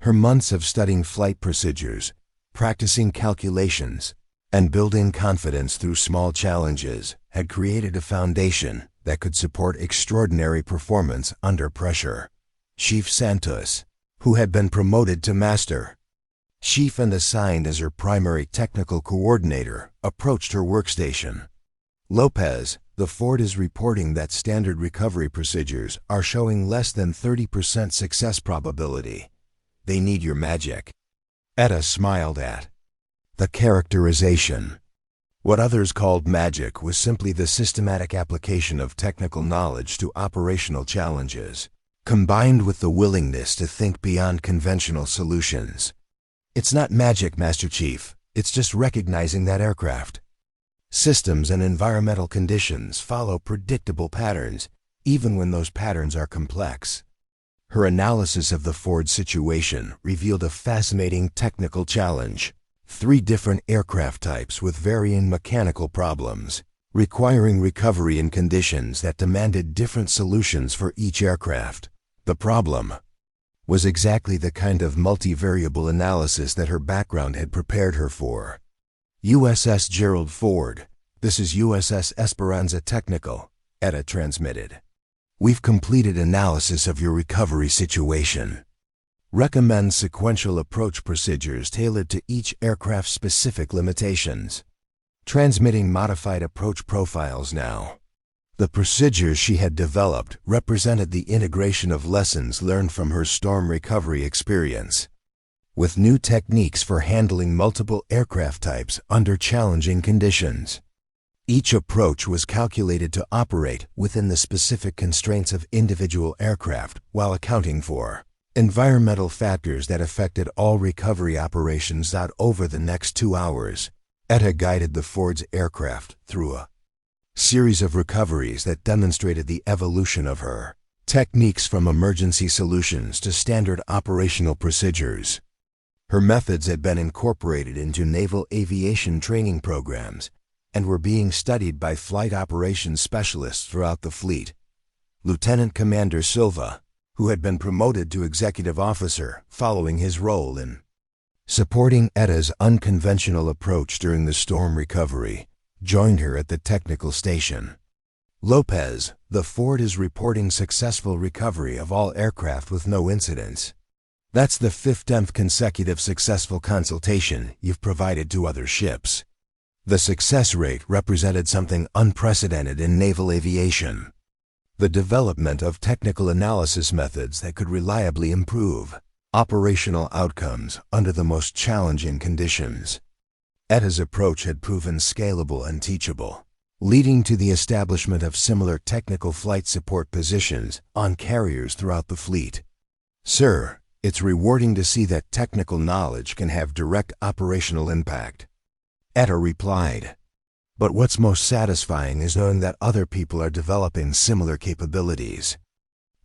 A: Her months of studying flight procedures, practicing calculations, and building confidence through small challenges had created a foundation that could support extraordinary performance under pressure. Chief Santos, who had been promoted to Master Chief and assigned as her primary technical coordinator, approached her workstation. "Lopez, the Ford is reporting that standard recovery procedures are showing less than 30% success probability. They need your magic." Etta smiled at the characterization. What others called magic was simply the systematic application of technical knowledge to operational challenges, combined with the willingness to think beyond conventional solutions. "It's not magic, Master Chief. It's just recognizing that aircraft systems and environmental conditions follow predictable patterns, even when those patterns are complex." Her analysis of the Ford situation revealed a fascinating technical challenge. 3 different aircraft types with varying mechanical problems, requiring recovery in conditions that demanded different solutions for each aircraft. The problem was exactly the kind of multivariable analysis that her background had prepared her for. "USS Gerald Ford, this is USS Esperanza Technical," Etta transmitted. "We've completed analysis of your recovery situation. Recommend sequential approach procedures tailored to each aircraft's specific limitations." Transmitting modified approach profiles now. The procedures she had developed represented the integration of lessons learned from her storm recovery experience, with new techniques for handling multiple aircraft types under challenging conditions. Each approach was calculated to operate within the specific constraints of individual aircraft while accounting for environmental factors that affected all recovery operations. Over the next 2 hours, Etta guided the Ford's aircraft through a series of recoveries that demonstrated the evolution of her techniques from emergency solutions to standard operational procedures. Her methods had been incorporated into naval aviation training programs and were being studied by flight operations specialists throughout the fleet. Lieutenant Commander Silva, who had been promoted to executive officer following his role in supporting Etta's unconventional approach during the storm recovery, joined her at the technical station. "Lopez, the Ford is reporting successful recovery of all aircraft with no incidents." That's the 15th consecutive successful consultation you've provided to other ships. The success rate represented something unprecedented in naval aviation. The development of technical analysis methods that could reliably improve operational outcomes under the most challenging conditions. Etta's approach had proven scalable and teachable, leading to the establishment of similar technical flight support positions on carriers throughout the fleet. Sir, it's rewarding to see that technical knowledge can have direct operational impact, Etta replied. But what's most satisfying is knowing that other people are developing similar capabilities.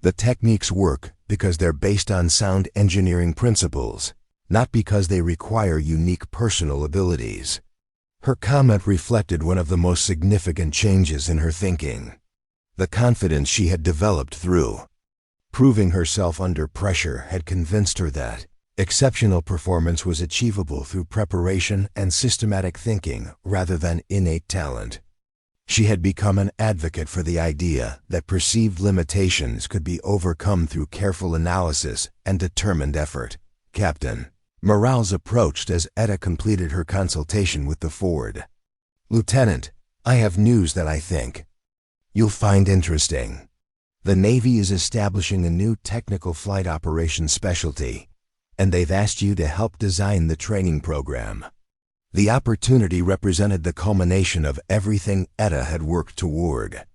A: The techniques work because they're based on sound engineering principles, not because they require unique personal abilities. Her comment reflected one of the most significant changes in her thinking: the confidence she had developed through proving herself under pressure had convinced her that exceptional performance was achievable through preparation and systematic thinking rather than innate talent. She had become an advocate for the idea that perceived limitations could be overcome through careful analysis and determined effort. Captain Morales approached as Etta completed her consultation with the forward. Lieutenant, I have news that I think you'll find interesting. The Navy is establishing a new technical flight operations specialty, and they've asked you to help design the training program. The opportunity represented the culmination of everything Etta had worked toward.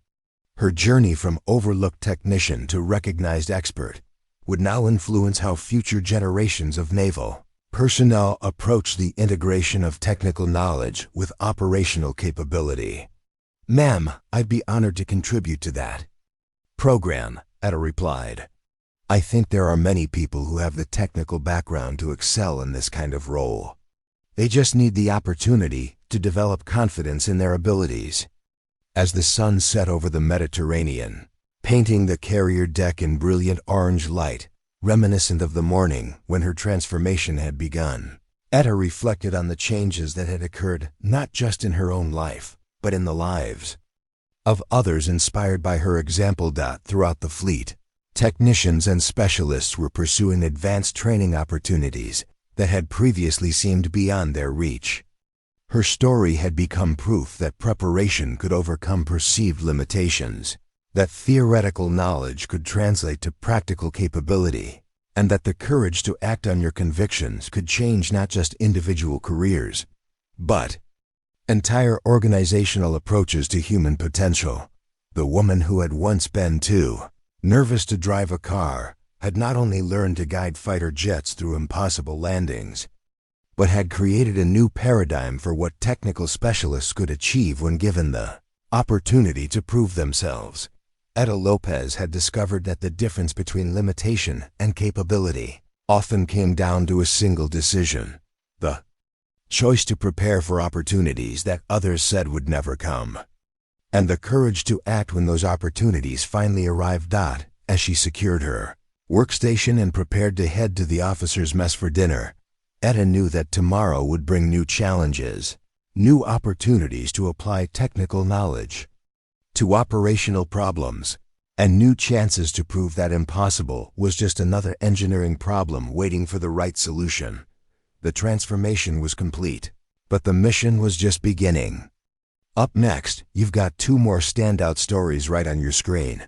A: Her journey from overlooked technician to recognized expert would now influence how future generations of naval personnel approach the integration of technical knowledge with operational capability. Ma'am, I'd be honored to contribute to that program, Etta replied. I think there are many people who have the technical background to excel in this kind of role. They just need the opportunity to develop confidence in their abilities. As the sun set over the Mediterranean, painting the carrier deck in brilliant orange light, reminiscent of the morning when her transformation had begun, Etta reflected on the changes that had occurred not just in her own life, but in the lives of others inspired by her example. Throughout the fleet, technicians and specialists were pursuing advanced training opportunities that had previously seemed beyond their reach. Her story had become proof that preparation could overcome perceived limitations, that theoretical knowledge could translate to practical capability, and that the courage to act on your convictions could change not just individual careers, but entire organizational approaches to human potential. The woman who had once been too nervous to drive a car had not only learned to guide fighter jets through impossible landings, but had created a new paradigm for what technical specialists could achieve when given the opportunity to prove themselves. Etta Lopez had discovered that the difference between limitation and capability often came down to a single decision: the choice to prepare for opportunities that others said would never come, and the courage to act when those opportunities finally arrived. As she secured her workstation and prepared to head to the officers' mess for dinner, Etta knew that tomorrow would bring new challenges, new opportunities to apply technical knowledge to operational problems, and new chances to prove that impossible was just another engineering problem waiting for the right solution. The transformation was complete, but the mission was just beginning. Up next, you've got 2 more standout stories right on your screen.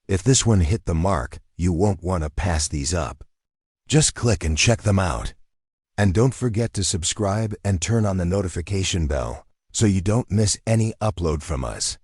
A: If this one hit the mark, you won't want to pass these up. Just click and check them out. And don't forget to subscribe and turn on the notification bell so you don't miss any upload from us.